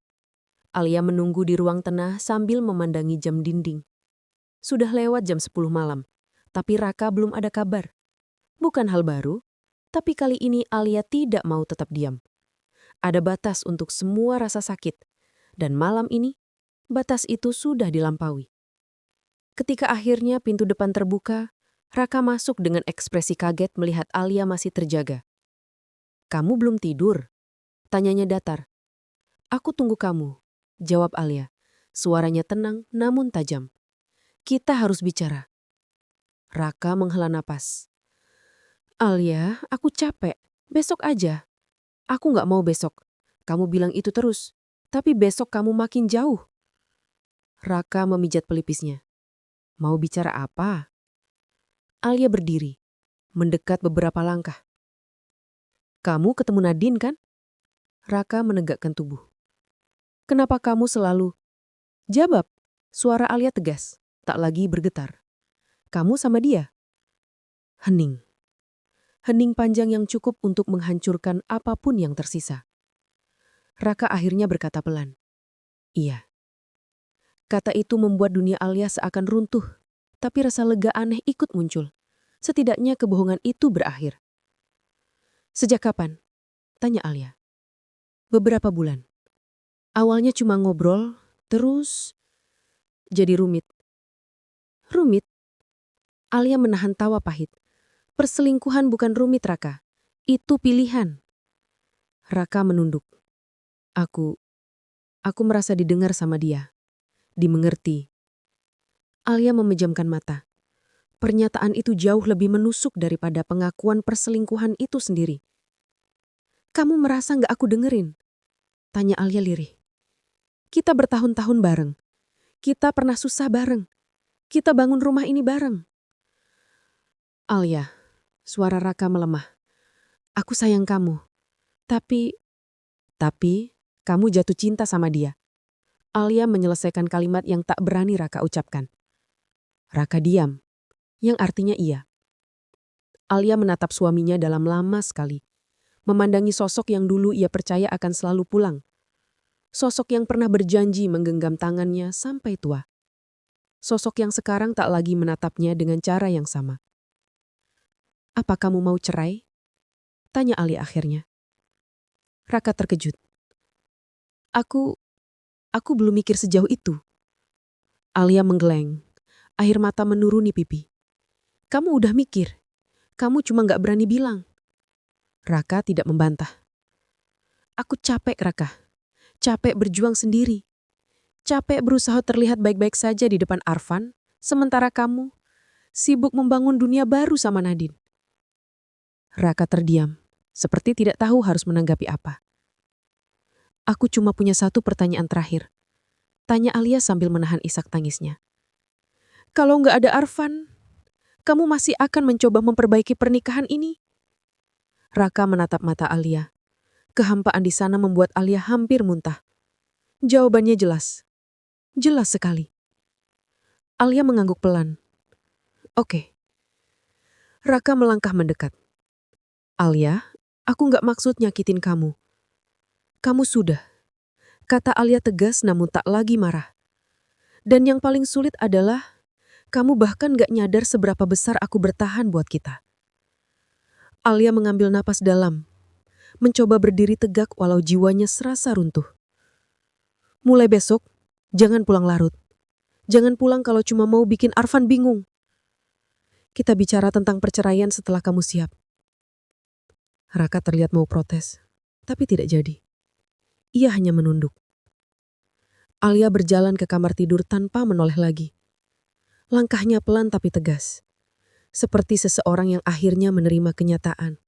Alia menunggu di ruang tengah sambil memandangi jam dinding. Sudah lewat jam 10 malam, tapi Raka belum ada kabar. Bukan hal baru, tapi kali ini Alia tidak mau tetap diam. Ada batas untuk semua rasa sakit, dan malam ini, batas itu sudah dilampaui. Ketika akhirnya pintu depan terbuka, Raka masuk dengan ekspresi kaget melihat Alia masih terjaga. "Kamu belum tidur?" tanyanya datar. "Aku tunggu kamu," jawab Alia. Suaranya tenang namun tajam. "Kita harus bicara." Raka menghela napas. "Alia, aku capek. Besok aja." "Aku nggak mau besok. Kamu bilang itu terus. Tapi besok kamu makin jauh." Raka memijat pelipisnya. "Mau bicara apa?" Alia berdiri, mendekat beberapa langkah. "Kamu ketemu Nadine kan?" Raka menegakkan tubuh. "Kenapa kamu selalu..." "Jawab." Suara Alia tegas, tak lagi bergetar. "Kamu sama dia?" Hening. Hening panjang yang cukup untuk menghancurkan apapun yang tersisa. Raka akhirnya berkata pelan, "Iya." Kata itu membuat dunia Alia seakan runtuh, tapi rasa lega aneh ikut muncul. Setidaknya kebohongan itu berakhir. "Sejak kapan?" tanya Alia. "Beberapa bulan. Awalnya cuma ngobrol, terus jadi rumit." "Rumit?" Alia menahan tawa pahit. Perselingkuhan bukan rumit, Raka. Itu pilihan. Raka menunduk. Aku merasa didengar sama dia. Dimengerti. Alia memejamkan mata. Pernyataan itu jauh lebih menusuk daripada pengakuan perselingkuhan itu sendiri. Kamu merasa nggak aku dengerin? Tanya Alia lirih. Kita bertahun-tahun bareng. Kita pernah susah bareng. Kita bangun rumah ini bareng. Alia, suara Raka melemah. Aku sayang kamu. Tapi kamu jatuh cinta sama dia. Alia menyelesaikan kalimat yang tak berani Raka ucapkan. Raka diam, yang artinya iya. Alia menatap suaminya dalam lama sekali. Memandangi sosok yang dulu ia percaya akan selalu pulang. Sosok yang pernah berjanji menggenggam tangannya sampai tua. Sosok yang sekarang tak lagi menatapnya dengan cara yang sama. Apa kamu mau cerai? Tanya Alia akhirnya. Raka terkejut. Aku belum mikir sejauh itu. Alia menggeleng. Air mata menuruni pipi. Kamu udah mikir. Kamu cuma gak berani bilang. Raka tidak membantah. Aku capek, Raka. Capek berjuang sendiri. Capek berusaha terlihat baik-baik saja di depan Arfan, sementara kamu sibuk membangun dunia baru sama Nadine. Raka terdiam, seperti tidak tahu harus menanggapi apa. Aku cuma punya satu pertanyaan terakhir. Tanya Alia sambil menahan isak tangisnya. Kalau nggak ada Arfan, kamu masih akan mencoba memperbaiki pernikahan ini? Raka menatap mata Alia. Kehampaan di sana membuat Alia hampir muntah. Jawabannya jelas. Jelas sekali. Alia mengangguk pelan. Oke. Raka melangkah mendekat. Alia, aku nggak maksud nyakitin kamu. Kamu sudah. Kata Alia tegas namun tak lagi marah. Dan yang paling sulit adalah, kamu bahkan gak nyadar seberapa besar aku bertahan buat kita. Alia mengambil napas dalam, mencoba berdiri tegak walau jiwanya serasa runtuh. Mulai besok, jangan pulang larut. Jangan pulang kalau cuma mau bikin Arfan bingung. Kita bicara tentang perceraian setelah kamu siap. Raka terlihat mau protes, tapi tidak jadi. Ia hanya menunduk. Alia berjalan ke kamar tidur tanpa menoleh lagi. Langkahnya pelan tapi tegas. Seperti seseorang yang akhirnya menerima kenyataan.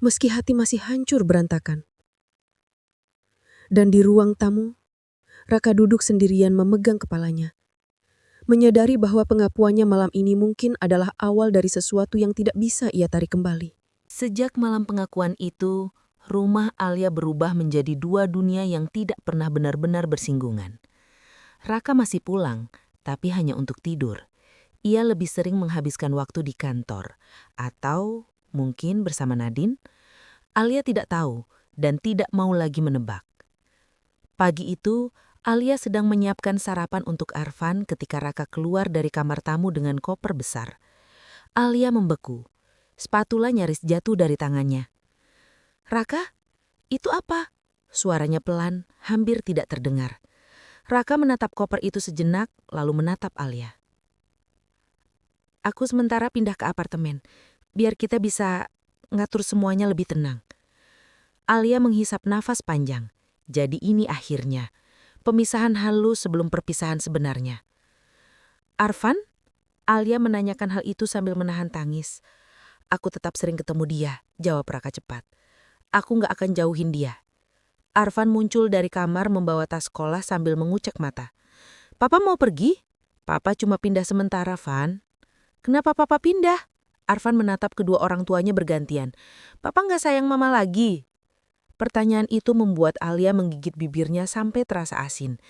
Meski hati masih hancur berantakan. Dan di ruang tamu, Raka duduk sendirian memegang kepalanya. Menyadari bahwa pengakuannya malam ini mungkin adalah awal dari sesuatu yang tidak bisa ia tarik kembali. Sejak malam pengakuan itu, rumah Alia berubah menjadi dua dunia yang tidak pernah benar-benar bersinggungan. Raka masih pulang, tapi hanya untuk tidur. Ia lebih sering menghabiskan waktu di kantor, atau mungkin bersama Nadine. Alia tidak tahu dan tidak mau lagi menebak. Pagi itu, Alia sedang menyiapkan sarapan untuk Arfan ketika Raka keluar dari kamar tamu dengan koper besar. Alia membeku. Spatula nyaris jatuh dari tangannya. Raka, itu apa? Suaranya pelan, hampir tidak terdengar. Raka menatap koper itu sejenak, lalu menatap Alia. Aku sementara pindah ke apartemen, biar kita bisa ngatur semuanya lebih tenang. Alia menghisap nafas panjang. Jadi ini akhirnya. Pemisahan halus sebelum perpisahan sebenarnya. Arfan? Alia menanyakan hal itu sambil menahan tangis. Aku tetap sering ketemu dia, jawab Raka cepat. Aku gak akan jauhin dia. Arfan muncul dari kamar membawa tas sekolah sambil mengucek mata. Papa mau pergi? Papa cuma pindah sementara, Van. Kenapa papa pindah? Arfan menatap kedua orang tuanya bergantian. Papa gak sayang mama lagi? Pertanyaan itu membuat Alia menggigit bibirnya sampai terasa asin.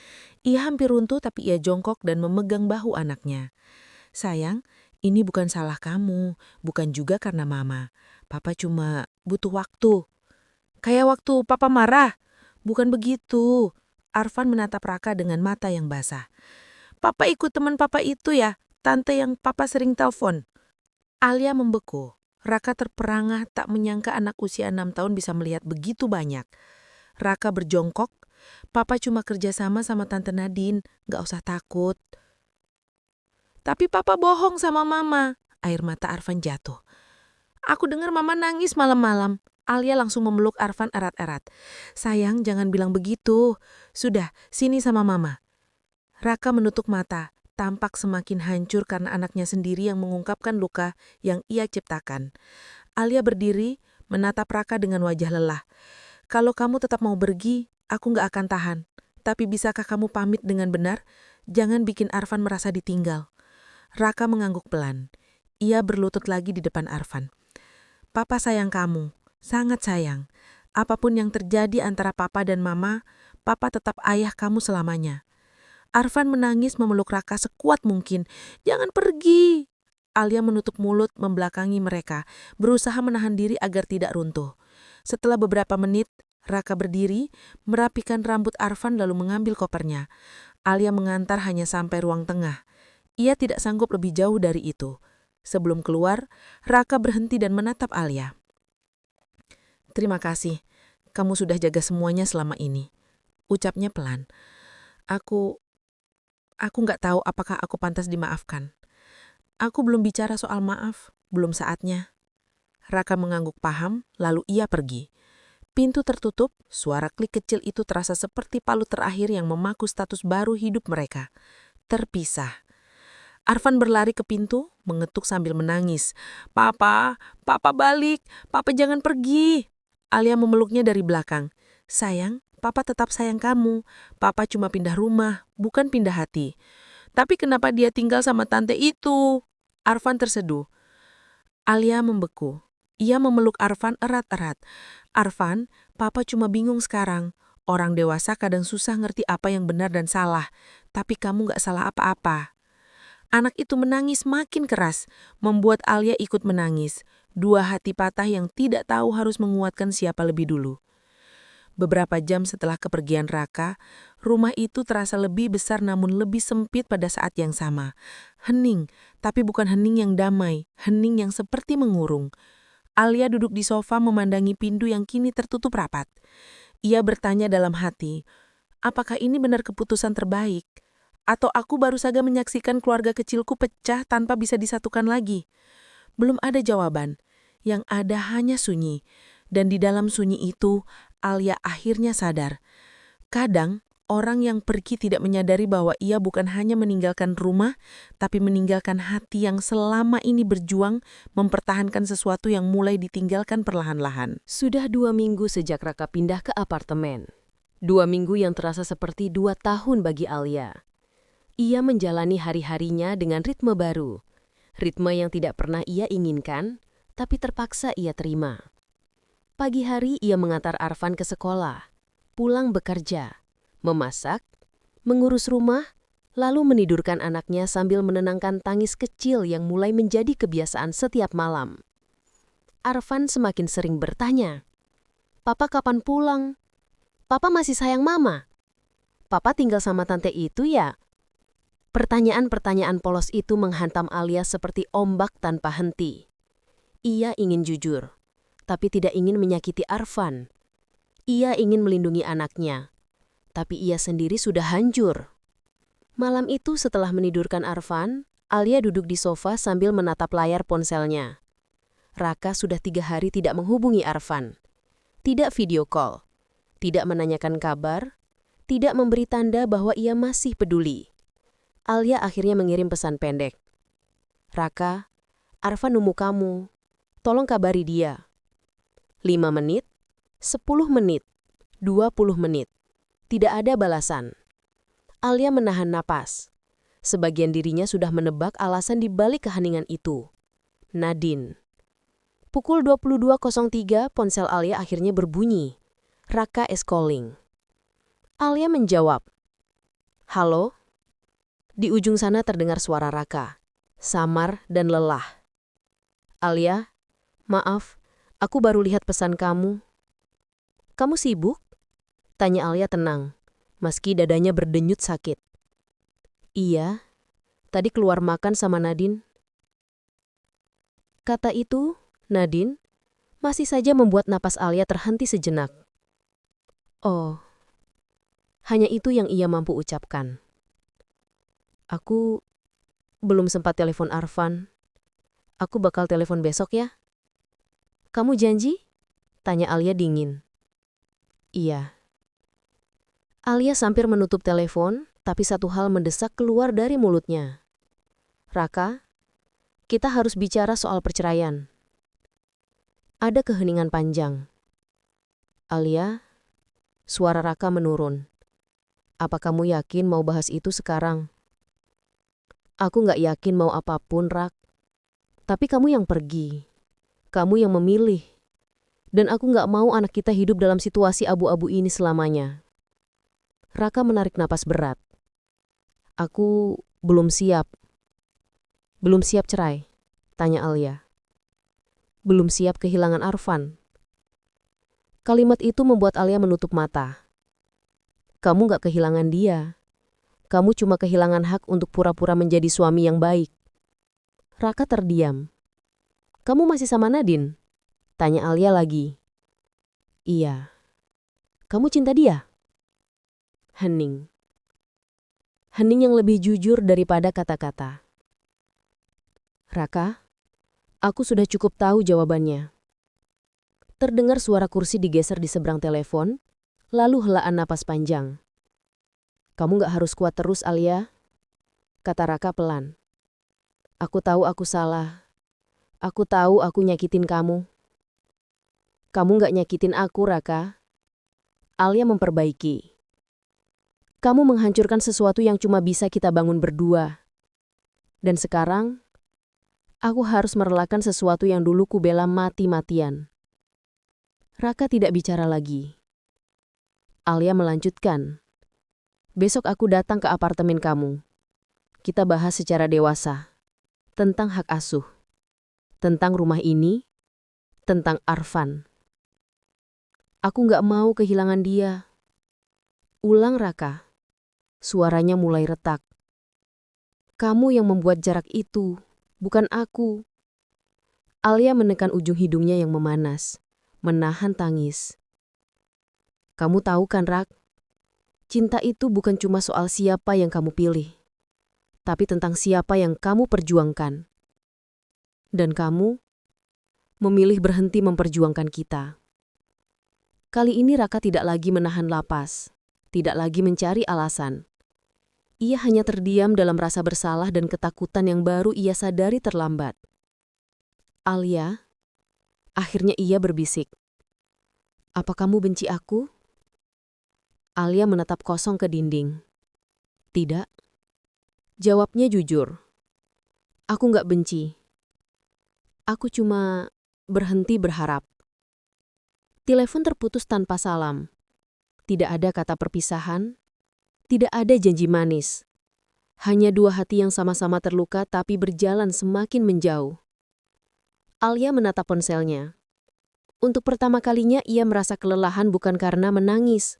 Ia hampir runtuh tapi ia jongkok dan memegang bahu anaknya. Sayang, ini bukan salah kamu, bukan juga karena mama. Papa cuma butuh waktu. Kayak waktu papa marah? Bukan begitu. Arfan menatap Raka dengan mata yang basah. Papa ikut teman papa itu ya, tante yang papa sering telepon. Alia membeku. Raka terperangah tak menyangka anak usia 6 tahun bisa melihat begitu banyak. Raka berjongkok. Papa cuma kerjasama sama tante Nadine, gak usah takut. Tapi papa bohong sama mama. Air mata Arfan jatuh. Aku dengar Mama nangis malam-malam. Alia langsung memeluk Arfan erat-erat. Sayang, jangan bilang begitu. Sudah, sini sama Mama. Raka menutup mata, tampak semakin hancur karena anaknya sendiri yang mengungkapkan luka yang ia ciptakan. Alia berdiri, menatap Raka dengan wajah lelah. Kalau kamu tetap mau pergi, aku nggak akan tahan. Tapi bisakah kamu pamit dengan benar? Jangan bikin Arfan merasa ditinggal. Raka mengangguk pelan. Ia berlutut lagi di depan Arfan. Papa sayang kamu, sangat sayang. Apapun yang terjadi antara Papa dan Mama, Papa tetap ayah kamu selamanya. Arfan menangis memeluk Raka sekuat mungkin. Jangan pergi. Alia menutup mulut membelakangi mereka, berusaha menahan diri agar tidak runtuh. Setelah beberapa menit, Raka berdiri, merapikan rambut Arfan lalu mengambil kopernya. Alia mengantar hanya sampai ruang tengah. Ia tidak sanggup lebih jauh dari itu. Sebelum keluar, Raka berhenti dan menatap Alia. Terima kasih, kamu sudah jaga semuanya selama ini. Ucapnya pelan. Aku nggak tahu apakah aku pantas dimaafkan. Aku belum bicara soal maaf, belum saatnya. Raka mengangguk paham, lalu ia pergi. Pintu tertutup, suara klik kecil itu terasa seperti palu terakhir yang memaku status baru hidup mereka. Terpisah. Arfan berlari ke pintu, mengetuk sambil menangis. Papa balik, Papa jangan pergi. Alia memeluknya dari belakang. Sayang, Papa tetap sayang kamu. Papa cuma pindah rumah, bukan pindah hati. Tapi kenapa dia tinggal sama tante itu? Arfan terseduh. Alia membeku. Ia memeluk Arfan erat-erat. Arfan, Papa cuma bingung sekarang. Orang dewasa kadang susah ngerti apa yang benar dan salah. Tapi kamu gak salah apa-apa. Anak itu menangis makin keras, membuat Alia ikut menangis. Dua hati patah yang tidak tahu harus menguatkan siapa lebih dulu. Beberapa jam setelah kepergian Raka, rumah itu terasa lebih besar namun lebih sempit pada saat yang sama. Hening, tapi bukan hening yang damai, hening yang seperti mengurung. Alia duduk di sofa memandangi pintu yang kini tertutup rapat. Ia bertanya dalam hati, apakah ini benar keputusan terbaik? Atau aku baru saja menyaksikan keluarga kecilku pecah tanpa bisa disatukan lagi? Belum ada jawaban. Yang ada hanya sunyi. Dan di dalam sunyi itu, Alia akhirnya sadar. Kadang, orang yang pergi tidak menyadari bahwa ia bukan hanya meninggalkan rumah, tapi meninggalkan hati yang selama ini berjuang mempertahankan sesuatu yang mulai ditinggalkan perlahan-lahan. Sudah 2 minggu sejak Raka pindah ke apartemen. 2 minggu yang terasa seperti 2 tahun bagi Alia. Ia menjalani hari-harinya dengan ritme baru. Ritme yang tidak pernah ia inginkan, tapi terpaksa ia terima. Pagi hari ia mengantar Arfan ke sekolah, pulang bekerja, memasak, mengurus rumah, lalu menidurkan anaknya sambil menenangkan tangis kecil yang mulai menjadi kebiasaan setiap malam. Arfan semakin sering bertanya, "Papa kapan pulang? Papa masih sayang Mama? Papa tinggal sama tante itu ya?" Pertanyaan-pertanyaan polos itu menghantam Alia seperti ombak tanpa henti. Ia ingin jujur, tapi tidak ingin menyakiti Arfan. Ia ingin melindungi anaknya, tapi ia sendiri sudah hancur. Malam itu setelah menidurkan Arfan, Alia duduk di sofa sambil menatap layar ponselnya. Raka sudah 3 hari tidak menghubungi Arfan. Tidak video call, tidak menanyakan kabar, tidak memberi tanda bahwa ia masih peduli. Alia akhirnya mengirim pesan pendek. Raka, Arfan nemu kamu. Tolong kabari dia. 5 menit, 10 menit, 20 menit. Tidak ada balasan. Alia menahan napas. Sebagian dirinya sudah menebak alasan di balik keheningan itu. Nadine. Pukul 22.03 ponsel Alia akhirnya berbunyi. Raka is calling. Alia menjawab. Halo? Di ujung sana terdengar suara Raka, samar dan lelah. Alia, maaf, aku baru lihat pesan kamu. Kamu sibuk? Tanya Alia tenang, meski dadanya berdenyut sakit. Iya, tadi keluar makan sama Nadine. Kata itu, Nadine, masih saja membuat napas Alia terhenti sejenak. Oh, hanya itu yang ia mampu ucapkan. Aku belum sempat telepon Arfan. Aku bakal telepon besok ya. Kamu janji? Tanya Alia dingin. Iya. Alia hampir menutup telepon, tapi satu hal mendesak keluar dari mulutnya. Raka, kita harus bicara soal perceraian. Ada keheningan panjang. Alia, suara Raka menurun. Apa kamu yakin mau bahas itu sekarang? Aku gak yakin mau apapun, Rak. Tapi kamu yang pergi. Kamu yang memilih. Dan aku gak mau anak kita hidup dalam situasi abu-abu ini selamanya. Raka menarik napas berat. Aku belum siap. Belum siap cerai? Tanya Alia. Belum siap kehilangan Arfan. Kalimat itu membuat Alia menutup mata. Kamu gak kehilangan dia. Kamu cuma kehilangan hak untuk pura-pura menjadi suami yang baik. Raka terdiam. Kamu masih sama Nadine? Tanya Alia lagi. Iya. Kamu cinta dia? Hening. Hening yang lebih jujur daripada kata-kata. Raka, aku sudah cukup tahu jawabannya. Terdengar suara kursi digeser di seberang telepon, lalu helaan napas panjang. Kamu gak harus kuat terus, Alia, kata Raka pelan. Aku tahu aku salah. Aku tahu aku nyakitin kamu. Kamu gak nyakitin aku, Raka. Alia memperbaiki. Kamu menghancurkan sesuatu yang cuma bisa kita bangun berdua. Dan sekarang, aku harus merelakan sesuatu yang dulu kubela mati-matian. Raka tidak bicara lagi. Alia melanjutkan. Besok aku datang ke apartemen kamu. Kita bahas secara dewasa. Tentang hak asuh. Tentang rumah ini. Tentang Arfan. Aku gak mau kehilangan dia. Ulang, Raka. Suaranya mulai retak. Kamu yang membuat jarak itu, bukan aku. Alia menekan ujung hidungnya yang memanas, menahan tangis. Kamu tahu kan, Rak? Cinta itu bukan cuma soal siapa yang kamu pilih, tapi tentang siapa yang kamu perjuangkan. Dan kamu memilih berhenti memperjuangkan kita. Kali ini Raka tidak lagi menahan lapas, tidak lagi mencari alasan. Ia hanya terdiam dalam rasa bersalah dan ketakutan yang baru ia sadari terlambat. Alia, akhirnya ia berbisik. Apa kamu benci aku? Alia menatap kosong ke dinding. Tidak. Jawabnya jujur. Aku gak benci. Aku cuma berhenti berharap. Telepon terputus tanpa salam. Tidak ada kata perpisahan. Tidak ada janji manis. Hanya dua hati yang sama-sama terluka tapi berjalan semakin menjauh. Alia menatap ponselnya. Untuk pertama kalinya ia merasa kelelahan bukan karena menangis,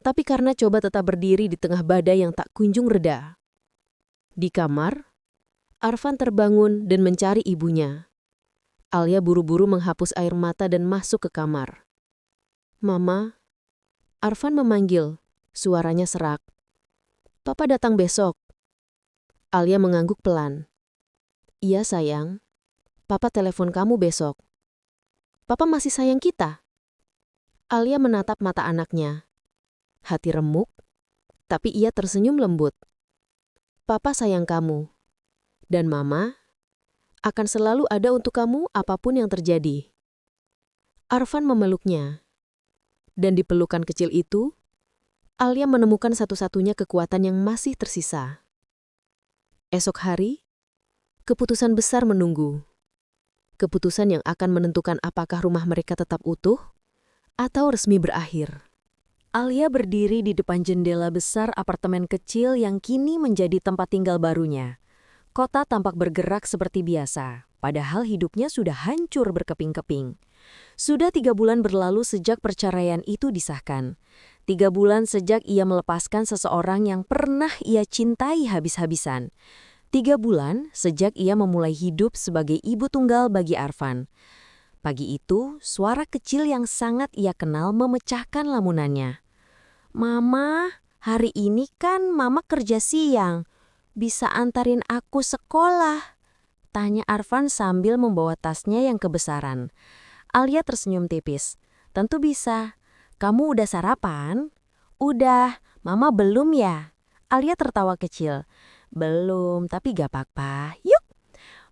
tapi karena coba tetap berdiri di tengah badai yang tak kunjung reda. Di kamar, Arfan terbangun dan mencari ibunya. Alia buru-buru menghapus air mata dan masuk ke kamar. Mama, Arfan memanggil. Suaranya serak. Papa datang besok. Alia mengangguk pelan. Iya sayang, Papa telepon kamu besok. Papa masih sayang kita. Alia menatap mata anaknya. Hati remuk, tapi ia tersenyum lembut. Papa sayang kamu. Dan Mama akan selalu ada untuk kamu apapun yang terjadi. Arfan memeluknya. Dan di pelukan kecil itu, Alia menemukan satu-satunya kekuatan yang masih tersisa. Esok hari, keputusan besar menunggu. Keputusan yang akan menentukan apakah rumah mereka tetap utuh atau resmi berakhir. Alia berdiri di depan jendela besar apartemen kecil yang kini menjadi tempat tinggal barunya. Kota tampak bergerak seperti biasa, padahal hidupnya sudah hancur berkeping-keping. Sudah 3 bulan berlalu sejak perceraian itu disahkan. 3 bulan sejak ia melepaskan seseorang yang pernah ia cintai habis-habisan. 3 bulan sejak ia memulai hidup sebagai ibu tunggal bagi Arfan. Pagi itu, suara kecil yang sangat ia kenal memecahkan lamunannya. Mama, hari ini kan Mama kerja siang. Bisa antarin aku sekolah? Tanya Arfan sambil membawa tasnya yang kebesaran. Alia tersenyum tipis. Tentu bisa. Kamu udah sarapan? Udah, Mama belum ya? Alia tertawa kecil. Belum, tapi gak apa-apa. Yuk!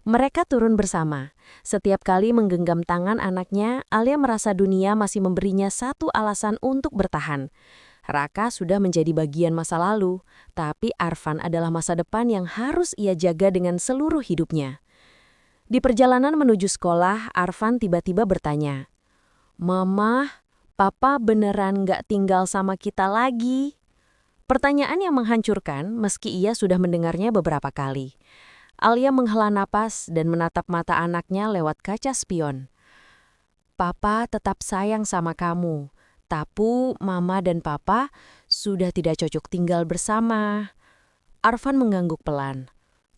Mereka turun bersama. Setiap kali menggenggam tangan anaknya, Alia merasa dunia masih memberinya satu alasan untuk bertahan. Raka sudah menjadi bagian masa lalu, tapi Arfan adalah masa depan yang harus ia jaga dengan seluruh hidupnya. Di perjalanan menuju sekolah, Arfan tiba-tiba bertanya, "Mama, Papa beneran gak tinggal sama kita lagi?" Pertanyaan yang menghancurkan meski ia sudah mendengarnya beberapa kali. Alia menghela napas dan menatap mata anaknya lewat kaca spion. "Papa tetap sayang sama kamu, tapi Mama dan Papa sudah tidak cocok tinggal bersama." Arfan mengangguk pelan.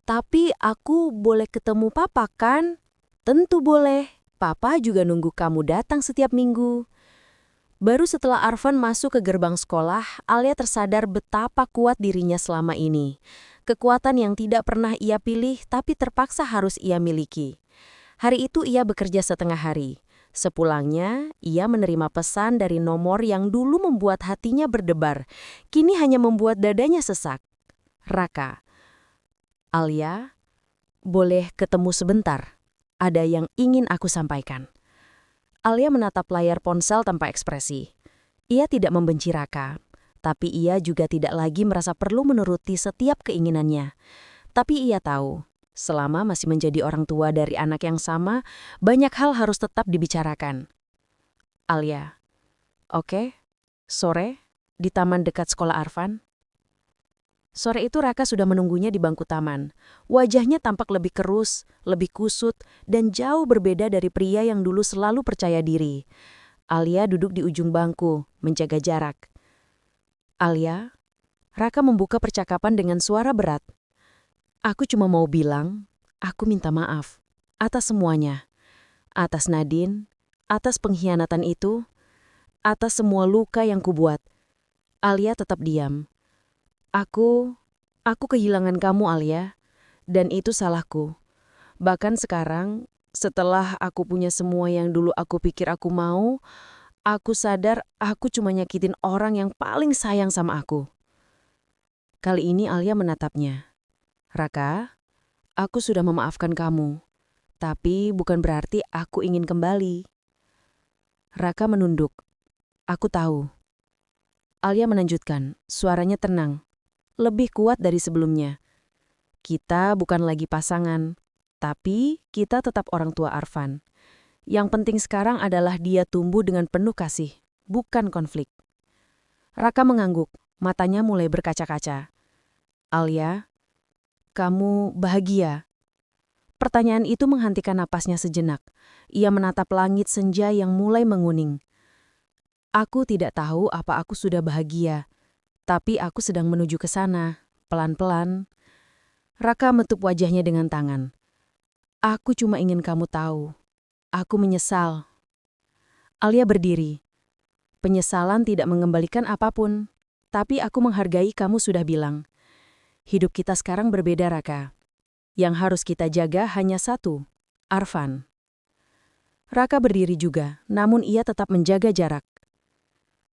"Tapi aku boleh ketemu Papa kan?" "Tentu boleh. Papa juga nunggu kamu datang setiap minggu." Baru setelah Arfan masuk ke gerbang sekolah, Alia tersadar betapa kuat dirinya selama ini. Kekuatan yang tidak pernah ia pilih tapi terpaksa harus ia miliki. Hari itu ia bekerja setengah hari. Sepulangnya, ia menerima pesan dari nomor yang dulu membuat hatinya berdebar. Kini hanya membuat dadanya sesak. "Raka, Alia, boleh ketemu sebentar? Ada yang ingin aku sampaikan." Alia menatap layar ponsel tanpa ekspresi. Ia tidak membenci Raka, tapi ia juga tidak lagi merasa perlu menuruti setiap keinginannya. Tapi ia tahu, selama masih menjadi orang tua dari anak yang sama, banyak hal harus tetap dibicarakan. "Alia, oke, sore, di taman dekat sekolah Arfan." Sore itu Raka sudah menunggunya di bangku taman. Wajahnya tampak lebih kerus, lebih kusut, dan jauh berbeda dari pria yang dulu selalu percaya diri. Alia duduk di ujung bangku, menjaga jarak. "Alia," Raka membuka percakapan dengan suara berat. "Aku cuma mau bilang, aku minta maaf atas semuanya. Atas Nadine, atas pengkhianatan itu, atas semua luka yang kubuat." Alia tetap diam. Aku kehilangan kamu, Alia, dan itu salahku. Bahkan sekarang, setelah aku punya semua yang dulu aku pikir aku mau, aku sadar aku cuma nyakitin orang yang paling sayang sama aku." Kali ini Alia menatapnya. "Raka, aku sudah memaafkan kamu, tapi bukan berarti aku ingin kembali." Raka menunduk. "Aku tahu." Alia melanjutkan, suaranya tenang, lebih kuat dari sebelumnya. "Kita bukan lagi pasangan, tapi kita tetap orang tua Arfan. Yang penting sekarang adalah dia tumbuh dengan penuh kasih, bukan konflik." Raka mengangguk, matanya mulai berkaca-kaca. "Alia, kamu bahagia?" Pertanyaan itu menghentikan napasnya sejenak. Ia menatap langit senja yang mulai menguning. "Aku tidak tahu apa aku sudah bahagia, tapi aku sedang menuju ke sana, pelan-pelan." Raka menutup wajahnya dengan tangan. "Aku cuma ingin kamu tahu. Aku menyesal." Alia berdiri. "Penyesalan tidak mengembalikan apapun, tapi aku menghargai kamu sudah bilang. Hidup kita sekarang berbeda, Raka. Yang harus kita jaga hanya satu, Arfan." Raka berdiri juga, namun ia tetap menjaga jarak.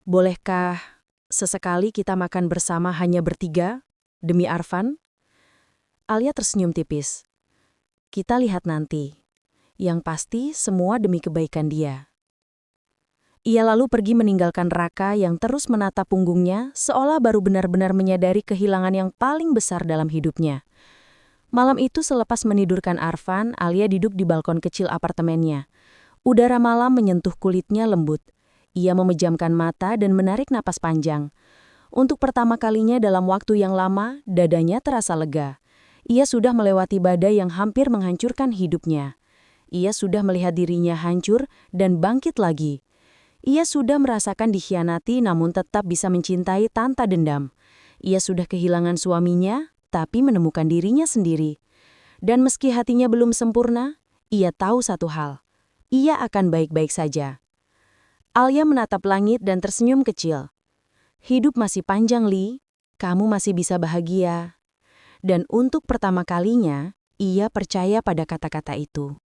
"Bolehkah sesekali kita makan bersama hanya bertiga, demi Arfan?" Alia tersenyum tipis. "Kita lihat nanti. Yang pasti semua demi kebaikan dia." Ia lalu pergi meninggalkan Raka yang terus menatap punggungnya seolah baru benar-benar menyadari kehilangan yang paling besar dalam hidupnya. Malam itu selepas menidurkan Arfan, Alia duduk di balkon kecil apartemennya. Udara malam menyentuh kulitnya lembut. Ia memejamkan mata dan menarik napas panjang. Untuk pertama kalinya dalam waktu yang lama, dadanya terasa lega. Ia sudah melewati badai yang hampir menghancurkan hidupnya. Ia sudah melihat dirinya hancur dan bangkit lagi. Ia sudah merasakan dikhianati namun tetap bisa mencintai tanpa dendam. Ia sudah kehilangan suaminya, tapi menemukan dirinya sendiri. Dan meski hatinya belum sempurna, ia tahu satu hal. Ia akan baik-baik saja. Alia menatap langit dan tersenyum kecil. "Hidup masih panjang, Li. Kamu masih bisa bahagia." Dan untuk pertama kalinya, ia percaya pada kata-kata itu.